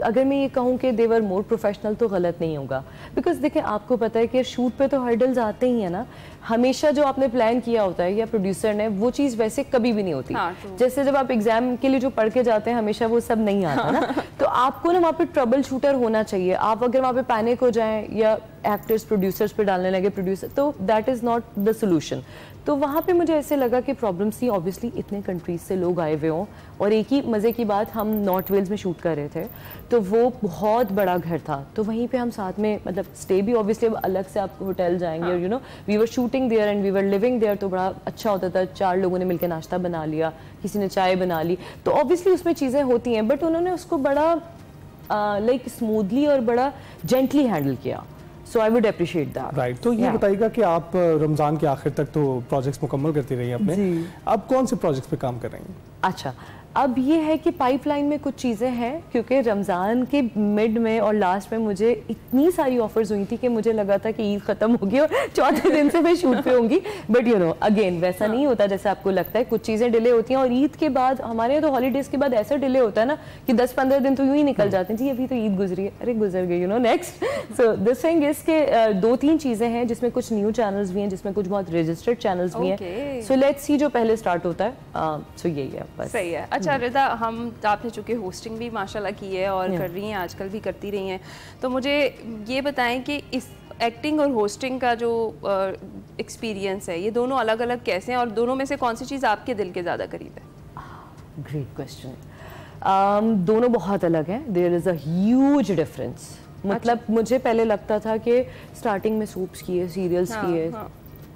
S9: अगर मैं ये कहूँ कि दे वर मोर प्रोफेशनल तो गलत नहीं होगा। बिकॉज देखिए, आपको पता है कि शूट पे तो हर्डल्स आते ही हैं ना, हमेशा जो आपने प्लान किया होता है या प्रोड्यूसर ने, वो चीज़ वैसे कभी भी नहीं होती। जैसे जब आप एग्जाम के लिए जो पढ़ के जाते हैं, हमेशा वो सब नहीं आता ना। तो आपको ना वहाँ पे ट्रबल शूटर होना चाहिए। आप अगर वहाँ पे पैनिक हो जाएं या एक्टर्स प्रोड्यूसर्स पे डालने लगे प्रोड्यूसर, तो that is not the solution. तो वहाँ पे मुझे ऐसे लगा कि प्रॉब्लम्स थी, ऑब्वियसली इतने कंट्रीज से लोग आए हुए हों, और एक ही मज़े की बात, हम नॉर्थ वेल्स में शूट कर रहे थे, तो वो बहुत बड़ा घर था, तो वहीं पे हम साथ में मतलब स्टे भी ऑब्वियसली अब अलग से आप होटल जाएंगे, you know we were shooting there and we were living there, तो बड़ा अच्छा होता था। 4 लोगों ने मिलकर नाश्ता बना लिया, किसी ने चाय बना ली, तो ऑब्वियसली उसमें चीज़ें होती हैं, बट उन्होंने उसको बड़ा लाइक स्मूथली और बड़ा जेंटली हैंडल किया। So I would appreciate that.
S2: Right, तो ये बताइएगा कि आप रमज़ान के आखिर तक तो प्रोजेक्ट्स मुकम्मल करती रही हैं अपने, अब कौन से प्रोजेक्ट्स पे काम कर रही हैं?
S9: अच्छा, अब ये है कि पाइपलाइन में कुछ चीज़ें हैं, क्योंकि रमज़ान के मिड में और लास्ट में मुझे इतनी सारी ऑफर्स हुई थी कि मुझे लगा था कि ईद ख़त्म होगी और चौथे दिन से मैं शूट पे होंगी, बट यू नो अगेन वैसा नहीं होता जैसे आपको लगता है। कुछ चीज़ें डिले होती हैं, और ईद के बाद हमारे यहाँ तो हॉलीडेज़ के बाद ऐसा डिले होता है ना कि 10-15 दिन तो यूँ ही निकल जाते हैं, जी अभी तो ईद गुजरी है, अरे गुजर गई, you know next. So this thing is के 2-3 चीज़ें हैं जिसमें कुछ न्यू चैनल्स भी हैं, जिसमें कुछ बहुत रजिस्टर्ड चैनल्स भी हैं। सो लेट्स सी जो पहले स्टार्ट होता है। सो यही है बस।
S1: सही है। अच्छा रिदा, हम आपने चूँकि होस्टिंग भी माशाल्लाह की है और कर रही हैं, आजकल भी करती रही हैं, तो मुझे ये बताएं कि इस एक्टिंग और होस्टिंग का जो एक्सपीरियंस है, ये दोनों अलग अलग कैसे हैं, और दोनों में से कौन सी चीज़ आपके दिल के ज़्यादा करीब है?
S9: Great question. दोनों बहुत अलग हैं, there is a huge difference. मतलब मुझे पहले लगता था कि स्टार्टिंग में सूप्स किए, सीरियल्स किए,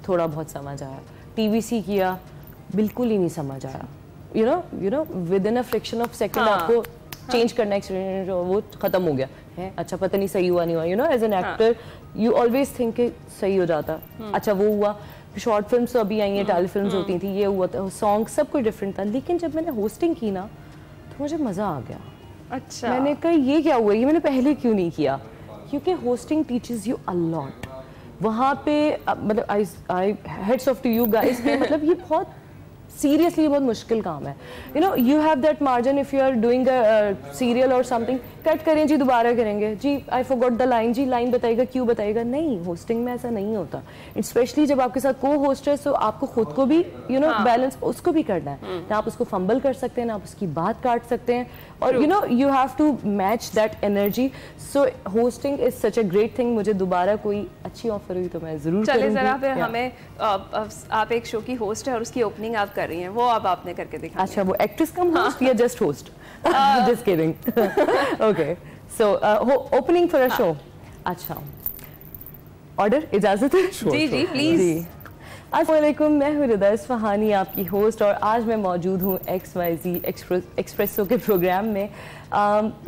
S9: थोड़ा बहुत समझ आया, TVC किया, बिल्कुल ही नहीं समझ आया। You know with in a friction of second आपको चेंज करना एक्सपीरियंस, वो खत्म हो गया है, अच्छा पता नहीं सही हुआ नहीं हुआ, you know as an actor you always think कि सही हो जाता, अच्छा वो हुआ। शॉर्ट फिल्म्स तो अभी आई हैं, टेली फिल्म्स होती थी, ये हुआ था, सॉन्ग सब कुछ डिफरेंट था, लेकिन जब मैंने होस्टिंग की ना तो मुझे मज़ा आ गया। अच्छा, मैंने कहा ये क्या हुआ, ये मैंने पहले क्यों नहीं किया, क्योंकि hosting teaches you a lot. वहाँ पे मतलब I hats off to you guys, मतलब ये बहुत सीरियसली बहुत मुश्किल काम है। You know you have that margin, if you are doing a serial or something, cut करें जी, दोबारा करेंगे जी, आई फॉरगॉट द लाइन जी, लाइन बताइएगा, क्यों बताइएगा, नहीं, होस्टिंग में ऐसा नहीं होता। स्पेशली जब आपके साथ को होस्ट है, तो आपको खुद को भी यू नो बैलेंस उसको भी करना है, ना आप उसको फंबल कर सकते हैं, ना आप उसकी बात काट सकते हैं, और you know you have to match that energy. So hosting is such a great thing. मुझे दोबारा कोई अच्छी ऑफर हुई तो मैं जरूर
S1: चले जरा फिर हमें आप एक शो की होस्ट है और उसकी ओपनिंग आप कर रही हैं, वो अब आपने करके दिखा।
S9: अच्छा, वो एक्ट्रेस कम होस्ट या just host? Just kidding. Okay. So opening for a show. अच्छा. Order इजाज़त है?
S1: जी जी प्लीज।
S9: अस्सलामुअलैकुम, मैं हूँ रिदा इस्फहानी, आपकी होस्ट, और आज मैं मौजूद हूँ XYZ एक्सप्रेसो के प्रोग्राम में।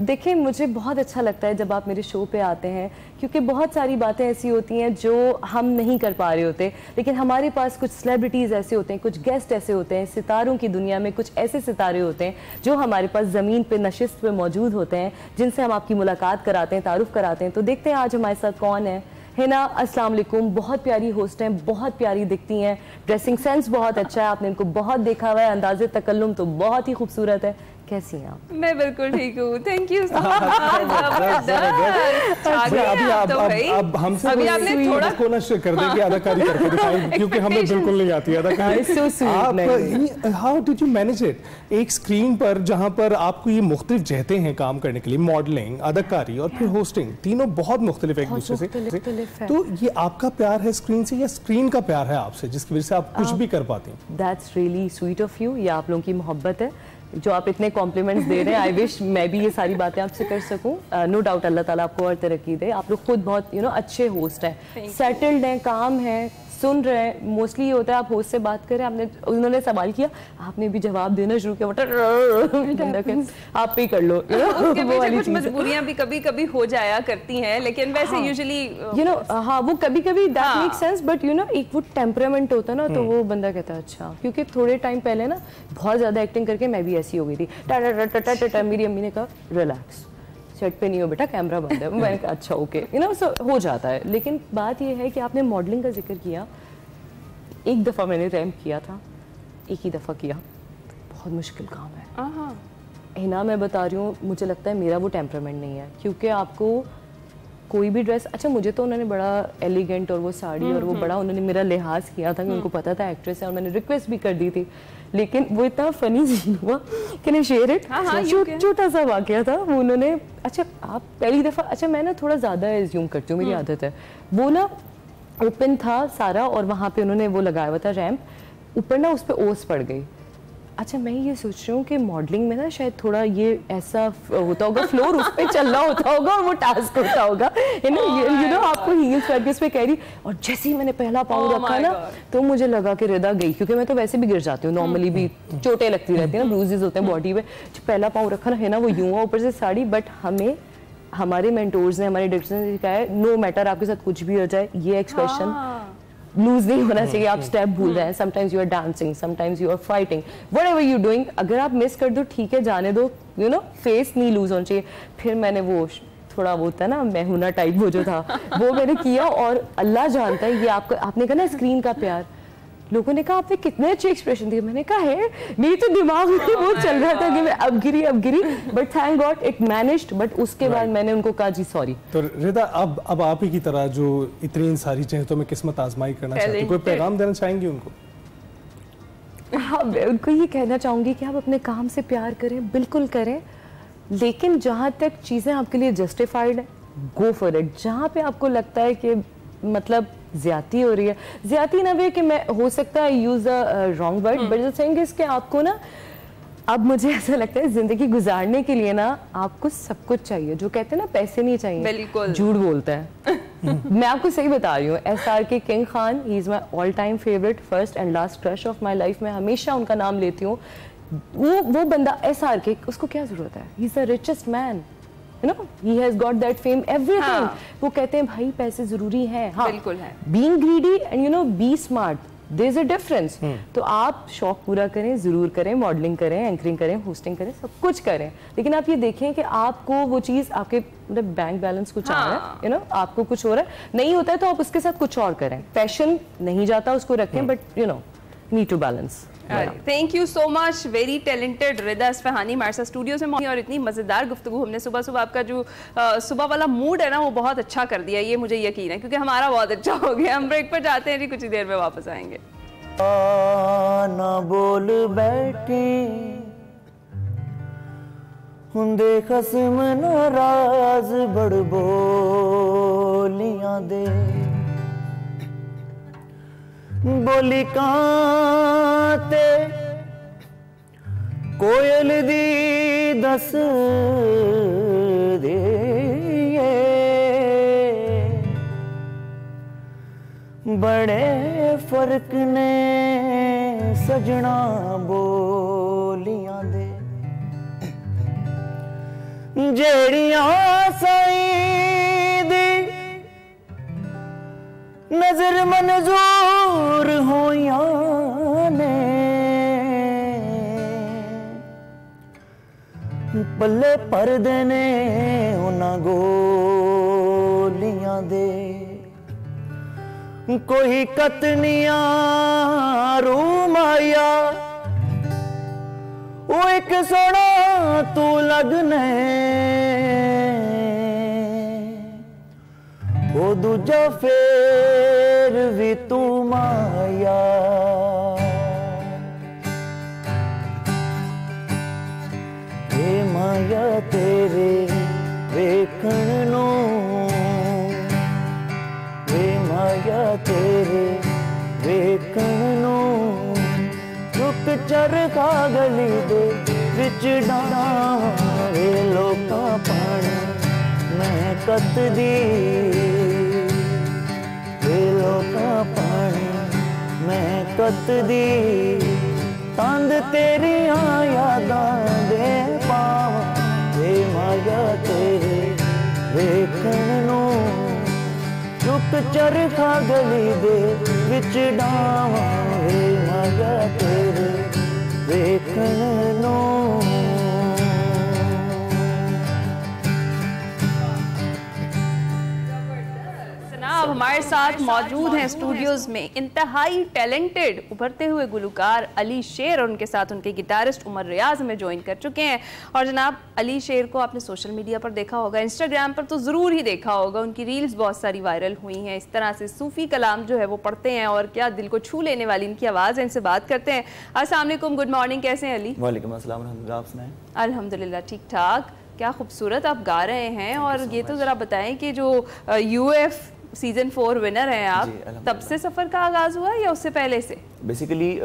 S9: देखिए, मुझे बहुत अच्छा लगता है जब आप मेरे शो पे आते हैं, क्योंकि बहुत सारी बातें ऐसी होती हैं जो हम नहीं कर पा रहे होते, लेकिन हमारे पास कुछ सेलिब्रिटीज़ ऐसे होते हैं, कुछ गेस्ट ऐसे होते हैं, सितारों की दुनिया में कुछ ऐसे सितारे होते हैं जो हमारे पास ज़मीन पे नशिस्त पे मौजूद होते हैं, जिनसे हम आपकी मुलाकात कराते हैं, तारुफ कराते हैं। तो देखते हैं आज हमारे साथ कौन है। हिना, अस्सलाम वालेकुम, बहुत प्यारी होस्ट हैं, बहुत प्यारी दिखती हैं, ड्रेसिंग सेंस बहुत अच्छा है, आपने इनको बहुत देखा हुआ है, अंदाज़े तकल्लुम तो बहुत ही खूबसूरत है। कैसी हैं आप?
S1: मैं बिल्कुल ठीक हूँ, थैंक यू सो मच।
S2: अब हमसे अभी आपने थोड़ा कोशिश कर दें कि अदाकारी करके दिखाएं, क्योंकि हमें बिल्कुल नहीं आती अदाकारी। How did you manage it? एक स्क्रीन पर जहाँ पर आपको ये मुख्तलिफ जहते हैं काम करने के लिए, मॉडलिंग, अदाकारी और फिर होस्टिंग, तीनों बहुत मुख्तलिफ एक दूसरे से, तो ये आपका प्यार है स्क्रीन से या स्क्रीन का प्यार है आपसे, जिसकी वजह से आप कुछ भी कर पाती हैं?
S9: That's really sweet of you, ये आप लोगों की मोहब्बत है जो आप इतने कॉम्प्लीमेंट्स दे रहे हैं। आई विश मैं भी ये सारी बातें आपसे कर सकूं। नो डाउट अल्लाह ताला आपको और तरक्की दे। आप लोग खुद बहुत यू नो अच्छे होस्ट हैं, सेटल्ड हैं, काम हैं, सुन रहे हैं। मोस्टली ये होता है आप होस्ट से बात करें, उन्होंने सवाल किया, आपने भी जवाब देना शुरू किया, आप पे कर लो।
S1: उसके पीछे कुछ मजबूरियां भी कभी कभी हो जाया करती हैं, लेकिन वैसे यूजुअली
S9: यू नो हाँ वो कभी कभी that make sense, but you no एक वो टेम्परामेंट होता है ना, तो वो बंदा कहता है अच्छा, क्योंकि थोड़े टाइम पहले ना बहुत ज़्यादा एक्टिंग करके मैं भी ऐसी हो गई थी, टा मेरी अम्मी ने कहा रिलैक्स, सेट पे नहीं हो बेटा, कैमरा बंद है। मैंने कहा अच्छा ओके, यू नो सो हो जाता है। लेकिन बात ये है कि आपने मॉडलिंग का जिक्र किया, एक दफ़ा मैंने रैम्प किया था, एक ही दफ़ा किया, बहुत मुश्किल काम है। हिना मैं बता रही हूँ, मुझे लगता है मेरा वो टेम्परामेंट नहीं है, क्योंकि आपको कोई भी ड्रेस, अच्छा मुझे तो उन्होंने बड़ा एलिगेंट और वो साड़ी और वो बड़ा उन्होंने मेरा लिहाज किया था कि उनको पता था एक्ट्रेस है और मैंने रिक्वेस्ट भी कर दी थी, लेकिन वो इतना फनी सीन हुआ कि नहीं शेयर इट, छोटा सा वाकया था वो उन्होंने, अच्छा आप पहली दफ़ा, अच्छा मैं ना थोड़ा ज़्यादा एज्यूम करती हूँ, मेरी आदत है, वो ना ओपन था सारा और वहाँ पे उन्होंने वो लगाया हुआ था रैम्प, ऊपर ना उस पर ओस पड़ गई। अच्छा मैं ये सोच रही हूँ कि मॉडलिंग में ना शायद थोड़ा ये ऐसा होता होगा, फ्लोर उस पर चल रहा होता होगा और वो टास्क होता होगा, यू नो आपको हील्स पहन के उस पर कह रही, और जैसे ही मैंने पहला पाँव रखा ना तो मुझे लगा कि रिदा गई, क्योंकि मैं तो वैसे भी गिर जाती हूँ, नॉर्मली भी चोटें लगती रहती है ना, ब्रूजेस होते हैं बॉडी पे, पहला पाँव रखा ना है ना वो यूँ हुआ ऊपर से साड़ी, बट हमें हमारे मेंटोर्स ने, हमारे डायरेक्टर्स ने सिखाया है, नो मैटर आपके साथ कुछ भी हो जाए, ये एक्सप्रेशन लूज नहीं होना चाहिए, आप स्टेप भूल रहे हैं, sometimes you are dancing, sometimes you are fighting, whatever you doing, अगर आप मिस कर दो ठीक है जाने दो, यू नो फेस नहीं लूज होना चाहिए। फिर मैंने वो थोड़ा वो होता है ना मैहुना टाइप वो जो था वो मैंने किया, और अल्लाह जानता है ये आपको, आपने कहा ना स्क्रीन का प्यार, लोगों ने कहा आपने कितने अच्छे एक्सप्रेशन दिए, मैंने कहा है मेरी तो दिमाग में वो चल रहा था कि मैं अब गिरी, but thank God it managed, but उसके बाद मैंने उनको कहा जी सॉरी।
S2: तो रिदा अब आप ही की तरह जो इतनी सारी चीज़ों में किस्मत आजमाई करना चाहती, कोई पैगाम देना चाहेंगी उनको?
S9: हाँ मैं उनको ये कहना चाहूँगी कि आप अपने काम से प्यार करें, बिल्कुल करें, लेकिन जहाँ तक चीज़ें आपके लिए जस्टिफाइड है गो फॉर इट, जहाँ पे आपको लगता है कि मतलब ज्यादती हो रही है, ज्यादती ना भी कि मैं हो सकता है use a wrong word, but the thing is कि आपको ना अब मुझे ऐसा लगता है जिंदगी गुजारने के लिए ना आपको सब कुछ चाहिए, जो कहते हैं ना पैसे नहीं चाहिए, बिल्कुल झूठ बोलते हैं मैं आपको सही बता रही हूँ, SRK king Khan, he is my all time favourite, first and last crush of my life, मैं हमेशा उनका नाम लेती हूँ, वो बंदा SRK, उसको क्या जरूरत है, he is the richest man, you know he has got that fame everything, वो कहते हैं भाई पैसे जरूरी हैं, हाँ बिल्कुल है, being greedy and you know be smart, there is a difference, तो आप शौक पूरा करें, जरूर करें, मॉडलिंग करें, एंकरिंग करें, होस्टिंग करें, सब कुछ करें, लेकिन आप ये देखें कि आपको वो चीज आपके मतलब बैंक बैलेंस कुछ आ रहा है, यू नो आपको कुछ हो रहा है, नहीं होता है तो आप उसके साथ कुछ और करें, पैशन नहीं जाता उसको रखें, but you know need to balance.
S1: Thank you so much, very talented Rida Isfahani हमारे साथ स्टूडियो से, और इतनी मज़ेदार गुफ्तगू, हमने सुबह सुबह आपका जो सुबह वाला मूड है ना वो बहुत अच्छा कर दिया, ये मुझे यकीन है, क्योंकि हमारा बहुत अच्छा हो गया। हम ब्रेक पर जाते हैं जी, कुछ ही देर में वापस आएंगे।
S10: ना बोल बैठी हुंदे खसम नाराज बड़ बोलियां दे, बोली कांते कोयल दी दस दे, बड़े फर्क ने सजना बोलियां दे, जेड़ियां साईं दी नजर मंजूर होइयां ने, पल्ले परदे ने उन्हां गोलियां दे, कोई कतनियां रूमाया वो एक सोना तू लगने, वो दूजा फेर भी तू माया, वे माया तेरे वेखण नूं, वे माया तेरे वेखण नूं, रुक चरखा गली दे विच डावे लोकां पानी महकत दी, वे लोकां पानी महकत दी, तंद तेरियां यादां दे पावां, वे माया तेरे वेखण नूं, रुक चरखा गली दे विच डावां, वे माया तेरे वेखण नूं।
S1: जनाब हमारे साथ मौजूद हैं स्टूडियोज में इंतहाई टैलेंटेड उभरते हुए गुलकार अली शेर और उनके साथ उनके गिटारिस्ट उमर रियाज हमें ज्वाइन कर चुके हैं। और जनाब अली शेर को आपने सोशल मीडिया पर देखा होगा, इंस्टाग्राम पर तो ज़रूर ही देखा होगा, उनकी रील्स बहुत सारी वायरल हुई हैं। इस तरह से सूफ़ी कलाम जो है वो पढ़ते हैं और क्या दिल को छू लेने वाली इनकी आवाज़ है। इनसे बात करते हैं। अस्सलाम वालेकुम, गुड मॉर्निंग, कैसे हैं अली?
S11: वालेकुम अस्सलाम, अल्हम्दुलिल्लाह, आप सुनाएं?
S1: अल्हम्दुलिल्लाह ठीक ठाक। क्या खूबसूरत आप गा रहे हैं। और ये तो ज़रा बताएं कि जो यूएफ सीजन 4 विनर हैं आप, तब से सफ़र का आगाज़ हुआ या उससे पहले से?
S11: बेसिकली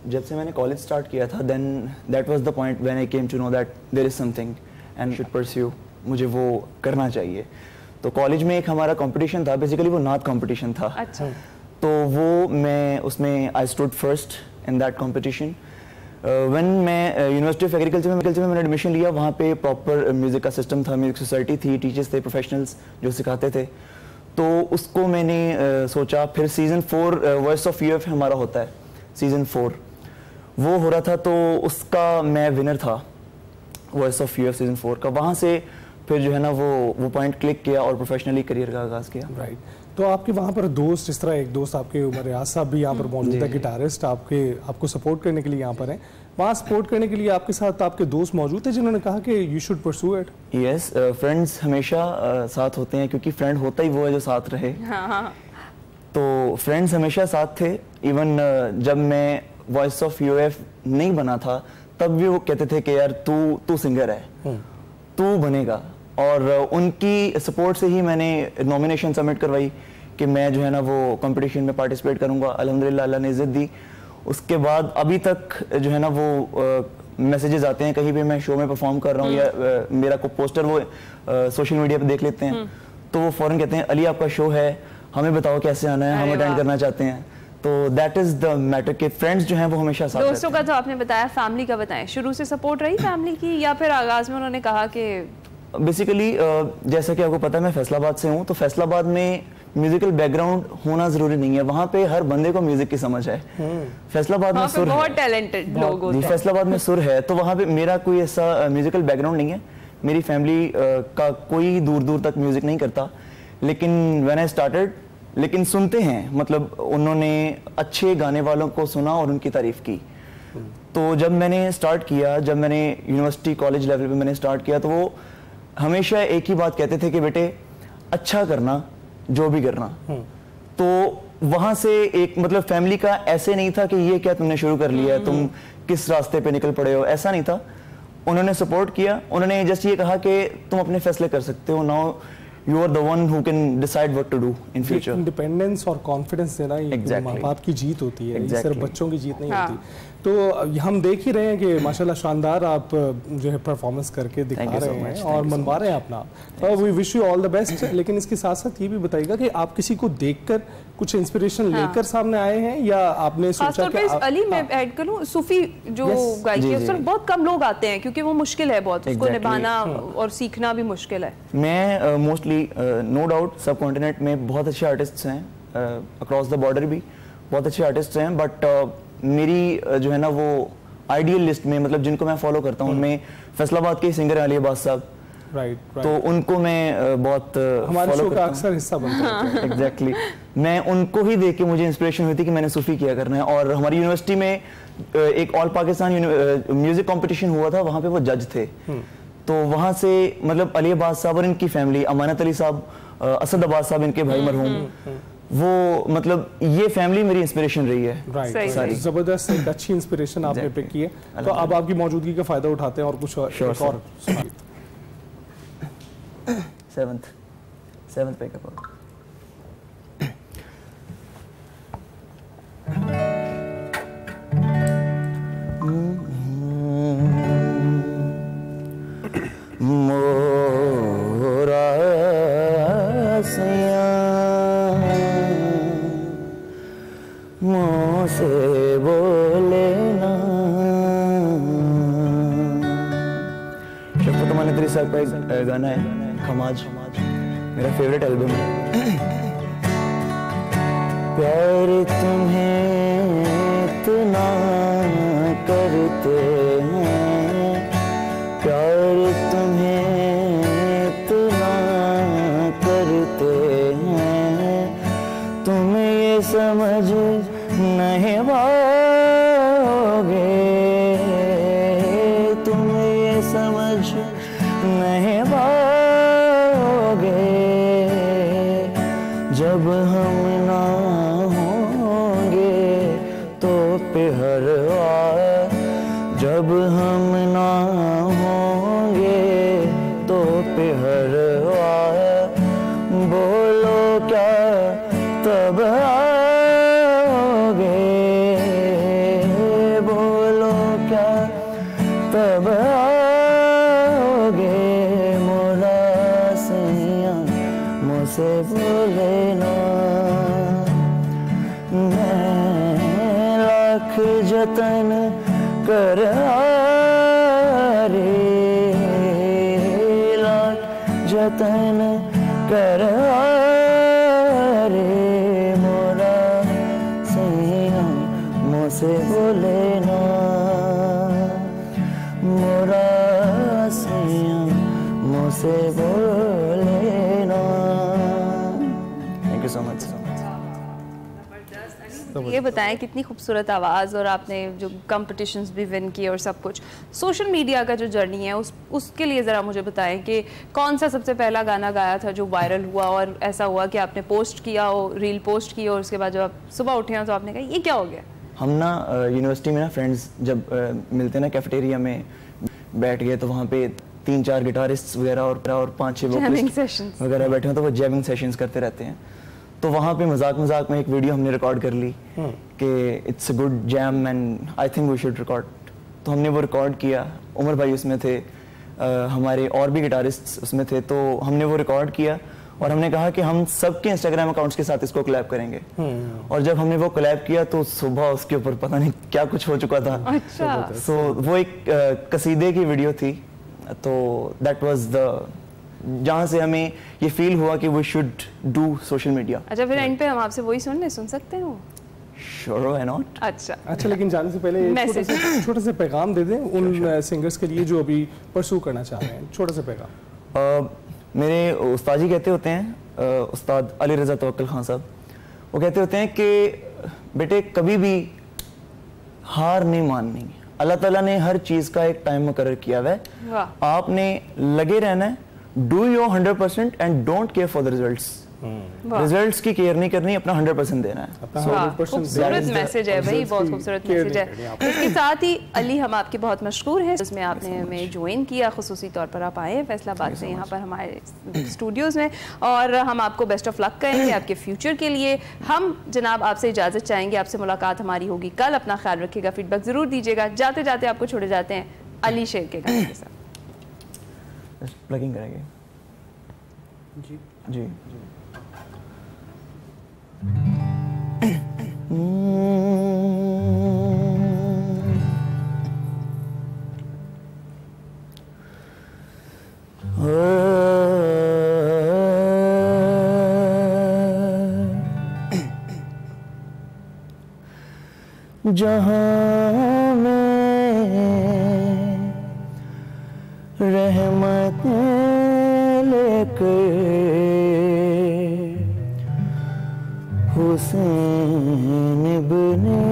S11: जब से मैंने कॉलेज स्टार्ट किया था, then that was the point when I came to know that there is something and should pursue, मुझे वो करना चाहिए। तो कॉलेज में एक हमारा कंपटीशन था, बेसिकली वो नात कंपटीशन था।
S1: अच्छा।
S11: तो वो मैं उसमें I stood first in that competition. When मैं यूनिवर्सिटी ऑफ एग्रीकल्चर में मैंने एडमिशन लिया, वहाँ पे प्रॉपर म्यूज़िक का सिस्टम था, म्यूज़िक सोसाइटी थी, टीचर्स थे, प्रोफेशनल्स जो सिखाते थे। तो उसको मैंने सोचा। फिर सीज़न 4 वॉइस ऑफ यूएफ हमारा होता है, सीज़न 4 वो हो रहा था, तो उसका मैं विनर था, वॉइस ऑफ यूएफ सीज़न 4 का। वहाँ से फिर जो है ना वो पॉइंट क्लिक किया और प्रोफेशनली करियर का आगाज़ किया।
S2: राइट। तो आपके वहाँ पर दोस्त, इस तरह एक दोस्त आपके उमर रियाज साहब भी यहाँ पर मौजूद है, गिटारिस्ट, आपको सपोर्ट करने के लिए यहाँ पर हैं। वहाँ सपोर्ट करने के लिए आपके साथ आपके दोस्त मौजूद थे जिन्होंने कहा कि you should pursue it?
S11: Yes, friends हमेशा साथ होते हैं, क्योंकि फ्रेंड होता ही वो है जो साथ रहे।
S1: हाँ।
S11: तो फ्रेंड्स हमेशा साथ थे। इवन जब मैं वॉइस ऑफ यूएफ नहीं बना था, तब भी वो कहते थे कि यार तू सिंगर है, तू बनेगा। और उनकी सपोर्ट से ही मैंने नॉमिनेशन सबमिट करवाई कि मैं जो है ना वो कंपटीशन में पार्टिसिपेट करूंगा। अल्हम्दुलिल्लाह अल्लाह ने इज़्ज़त दी। उसके बाद अभी तक जो है ना वो मैसेजेस आते हैं, कहीं भी मैं शो में परफॉर्म कर रहा हूँ या मेरा को पोस्टर वो सोशल मीडिया पे देख लेते हैं, तो वो फ़ौरन कहते हैं अली आपका शो है, हमें बताओ कैसे आना है, हम अटेंड करना चाहते हैं। तो दैट इज़ द मैटर कि फ्रेंड्स जो हैं वो हमेशा साथ।
S1: दोस्तों का तो आपने बताया, फैमिली का बताएं, शुरू से सपोर्ट रही फैमिली की या फिर आगाज़ में उन्होंने कहा कि?
S11: बेसिकली जैसा कि आपको पता है मैं फैसलाबाद से हूँ, तो फैसलाबाद में म्यूजिकल बैकग्राउंड होना जरूरी नहीं है, वहाँ पे हर बंदे को म्यूजिक की समझ है। फैसलाबाद में सुर
S1: बहुत टैलेंटेड लोग होते हैं।
S11: फैसलाबाद में सुर है, तो वहाँ पे मेरा कोई ऐसा म्यूजिकल बैकग्राउंड नहीं है। मेरी फैमिली का कोई दूर दूर तक म्यूजिक नहीं करता, लेकिन व्हेन आई स्टार्टेड, लेकिन सुनते हैं, मतलब उन्होंने अच्छे गाने वालों को सुना और उनकी तारीफ की। तो जब मैंने स्टार्ट किया, जब मैंने यूनिवर्सिटी कॉलेज लेवल पे मैंने स्टार्ट किया, तो वो हमेशा एक ही बात कहते थे कि बेटे अच्छा करना जो भी करना। तो वहां से एक मतलब फैमिली का ऐसे नहीं था कि ये क्या तुमने शुरू कर लिया है, तुम किस रास्ते पे निकल पड़े हो, ऐसा नहीं था। उन्होंने सपोर्ट किया, उन्होंने जस्ट ये कहा कि तुम अपने फैसले कर सकते हो, now you are the one who can decide what to do in future.
S2: Independence और कॉन्फिडेंस देना ये माँ बाप की जीत होती है, सिर्फ बच्चों की जीत नहीं होती। तो हम देख ही रहे हैं कि माशाल्लाह शानदार आप जो है परफॉर्मेंस करके दिखा रहे हैं और मनवा रहे हैं अपना। We wish you all the best. लेकिन इसके साथ साथ ये भी बताइएगा कि आप किसी को देखकर कुछ इंस्पिरेशन लेकर सामने आए हैं या आपने सोचा कि
S1: अली मैं ऐड करूं, सूफी जो गायकी है उस पर बहुत कम लोग आते हैं क्योंकि वो मुश्किल है बहुत, उसको निभाना और सीखना भी मुश्किल है।
S11: मैं मोस्टली नो डाउट सब कॉन्टिनेंट में बहुत अच्छे आर्टिस्ट हैं, अक्रॉस द बॉर्डर भी बहुत अच्छे आर्टिस्ट हैं, बट मेरी जो है ना वो आइडियल लिस्ट में, मतलब जिनको मैं फॉलो करता हूँ, उनमें फैसलाबाद के सिंगर अली अब्बास साहब,
S2: राइट।
S11: तो उनको मैं बहुत
S2: हमारे शो का अक्सर हिस्सा बनता है।
S11: एग्जैक्टली, मैं उनको ही देख के मुझे इंस्पिरेशन हुई थी कि मैंने सूफी किया करना है। और हमारी यूनिवर्सिटी में एक ऑल पाकिस्तान म्यूजिक कंपटीशन हुआ था, वहाँ पे वो जज थे। तो वहाँ से मतलब अली अब्बास साहब और इनकी फैमिली, अमानत अली साहब, असद अब्बास साहब इनके भाई मरहूम, वो मतलब ये फैमिली मेरी इंस्पिरेशन रही है।
S2: राइट, जबरदस्त, एक अच्छी इंस्पिरेशन आपने पिक की है। तो अब आपकी मौजूदगी का फायदा उठाते हैं और कुछ और सुनाइए।
S11: 7th पे करो। मोरा सया मुँह से बोले ना। शफ़क़त अमानत साहब का एक गाना है खमाज, मेरा फेवरेट एल्बम है। प्यार तुम्हें इतना करते हैं, प्यार तुम्हें इतना करते हैं,
S10: समझ नहीं पाओगे, तुम ये समझ नहीं पाओगे, जब हम ना होंगे तो पिहरवा, जब हम ना होंगे तो पिहरवा, बोलो क्या तब आओगे, बोलो क्या तब आओगे, मोरा सैया मुझसे बोले ना, मैं लाख जतन कर रे, लाख जतन कर रे, मोरा सैया मुझसे बोले ना, मोरा सैया मुझसे बोले ना। Thank you so much.
S1: ये बताएं कितनी खूबसूरत आवाज़, और आपने जो कंपटीशंस भी विन किए और सब कुछ। सोशल मीडिया का जो जर्नी है उसके लिए ज़रा मुझे बताएं कि कौन सा सबसे पहला गाना गाया था जो वायरल हुआ, और ऐसा हुआ कि आपने पोस्ट किया हो, रील पोस्ट की, और उसके बाद जब आप सुबह उठे हैं तो आपने कहा ये क्या हो गया?
S11: हम ना यूनिवर्सिटी में ना फ्रेंड्स जब मिलते ना कैफेटेरिया में बैठ गए तो वहाँ पे 3-4 गिटारिस्ट वगैरह और 5-6 वोकलिस्ट वगैरह बैठे हैं, तो वो जैमिंग सेशंस करते रहते हैं। तो वहाँ पे मजाक में एक वीडियो हमने रिकॉर्ड कर ली कि it's a good jam and I think we should record. तो हमने वो रिकॉर्ड किया, उमर भाई उसमें थे, हमारे और भी गिटारिस्ट उसमें थे, तो हमने वो रिकॉर्ड किया और हमने कहा कि हम सबके इंस्टाग्राम अकाउंट्स के साथ इसको कोलैब करेंगे। और जब हमने वो कोलैब किया तो सुबह उसके ऊपर पता नहीं क्या कुछ हो चुका था।
S1: अच्छा।
S11: सो वो एक कसीदे की वीडियो थी, तो दैट वाज द जहाँ से हमें ये फील हुआ कि we should do social media.
S1: अच्छा, फिर एंड पे हम आपसे वही सुन सकते हैं वो?
S11: Sure why not.
S2: अच्छा, लेकिन जाने से पहले छोटा सा पैगाम दे दें उन सिंगर्स के लिए जो अभी परसू करना चाह रहे हैं, छोटा सा पैगाम।
S11: मेरे उस्ताद जी कहते होते हैं, उस्ताद अली रज़ा तवक्कल खान साहब, वो कहते होते हैं कि बेटे कभी भी हार नहीं माननी, अल्लाह ताला ने हर चीज़ का एक टाइम मुकर्रर किया हुआ है, आपने लगे रहना है, do your 100% and don't care for the results. Results की केयर नहीं करनी, अपना 100% देना है।
S1: खूबसूरत मैसेज है भाई, बहुत खूबसूरत मैसेज है। इसके साथ ही अली, हम आपके बहुत मशहूर हैं, जिसमें आपने हमें ज्वाइन किया, खुसूसी तौर पर आप आए फैसलाबाद से यहाँ पर हमारे स्टूडियोज़ में, और हम आपको बेस्ट ऑफ लक कहेंगे आपके फ्यूचर के लिए। हम जनाब आपसे इजाज़त चाहेंगे, आपसे मुलाकात हमारी होगी कल। अपना ख्याल रखिएगा, फीडबैक ज़रूर दीजिएगा। जाते जाते आपको छोड़े जाते हैं अली शेर के गाने के साथ।
S11: प्लगिंग करेंगे जी जी।
S10: जहाँ में रहमतें लेकर हुसैन इब्ने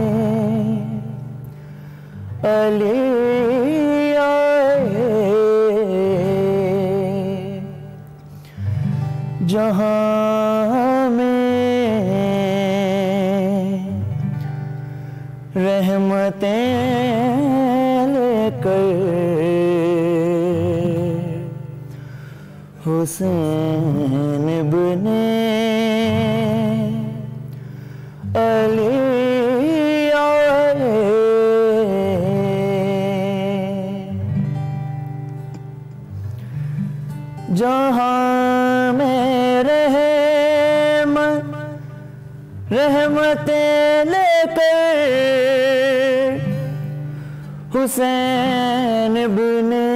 S10: अली आए, जहाँ में रहमतें लेकर हुसैन इब्ने अली आए, जहाँ में रहमतें लेकर हुसैन इब्ने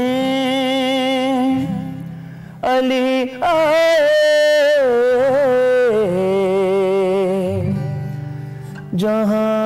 S10: अली आए, जहाँ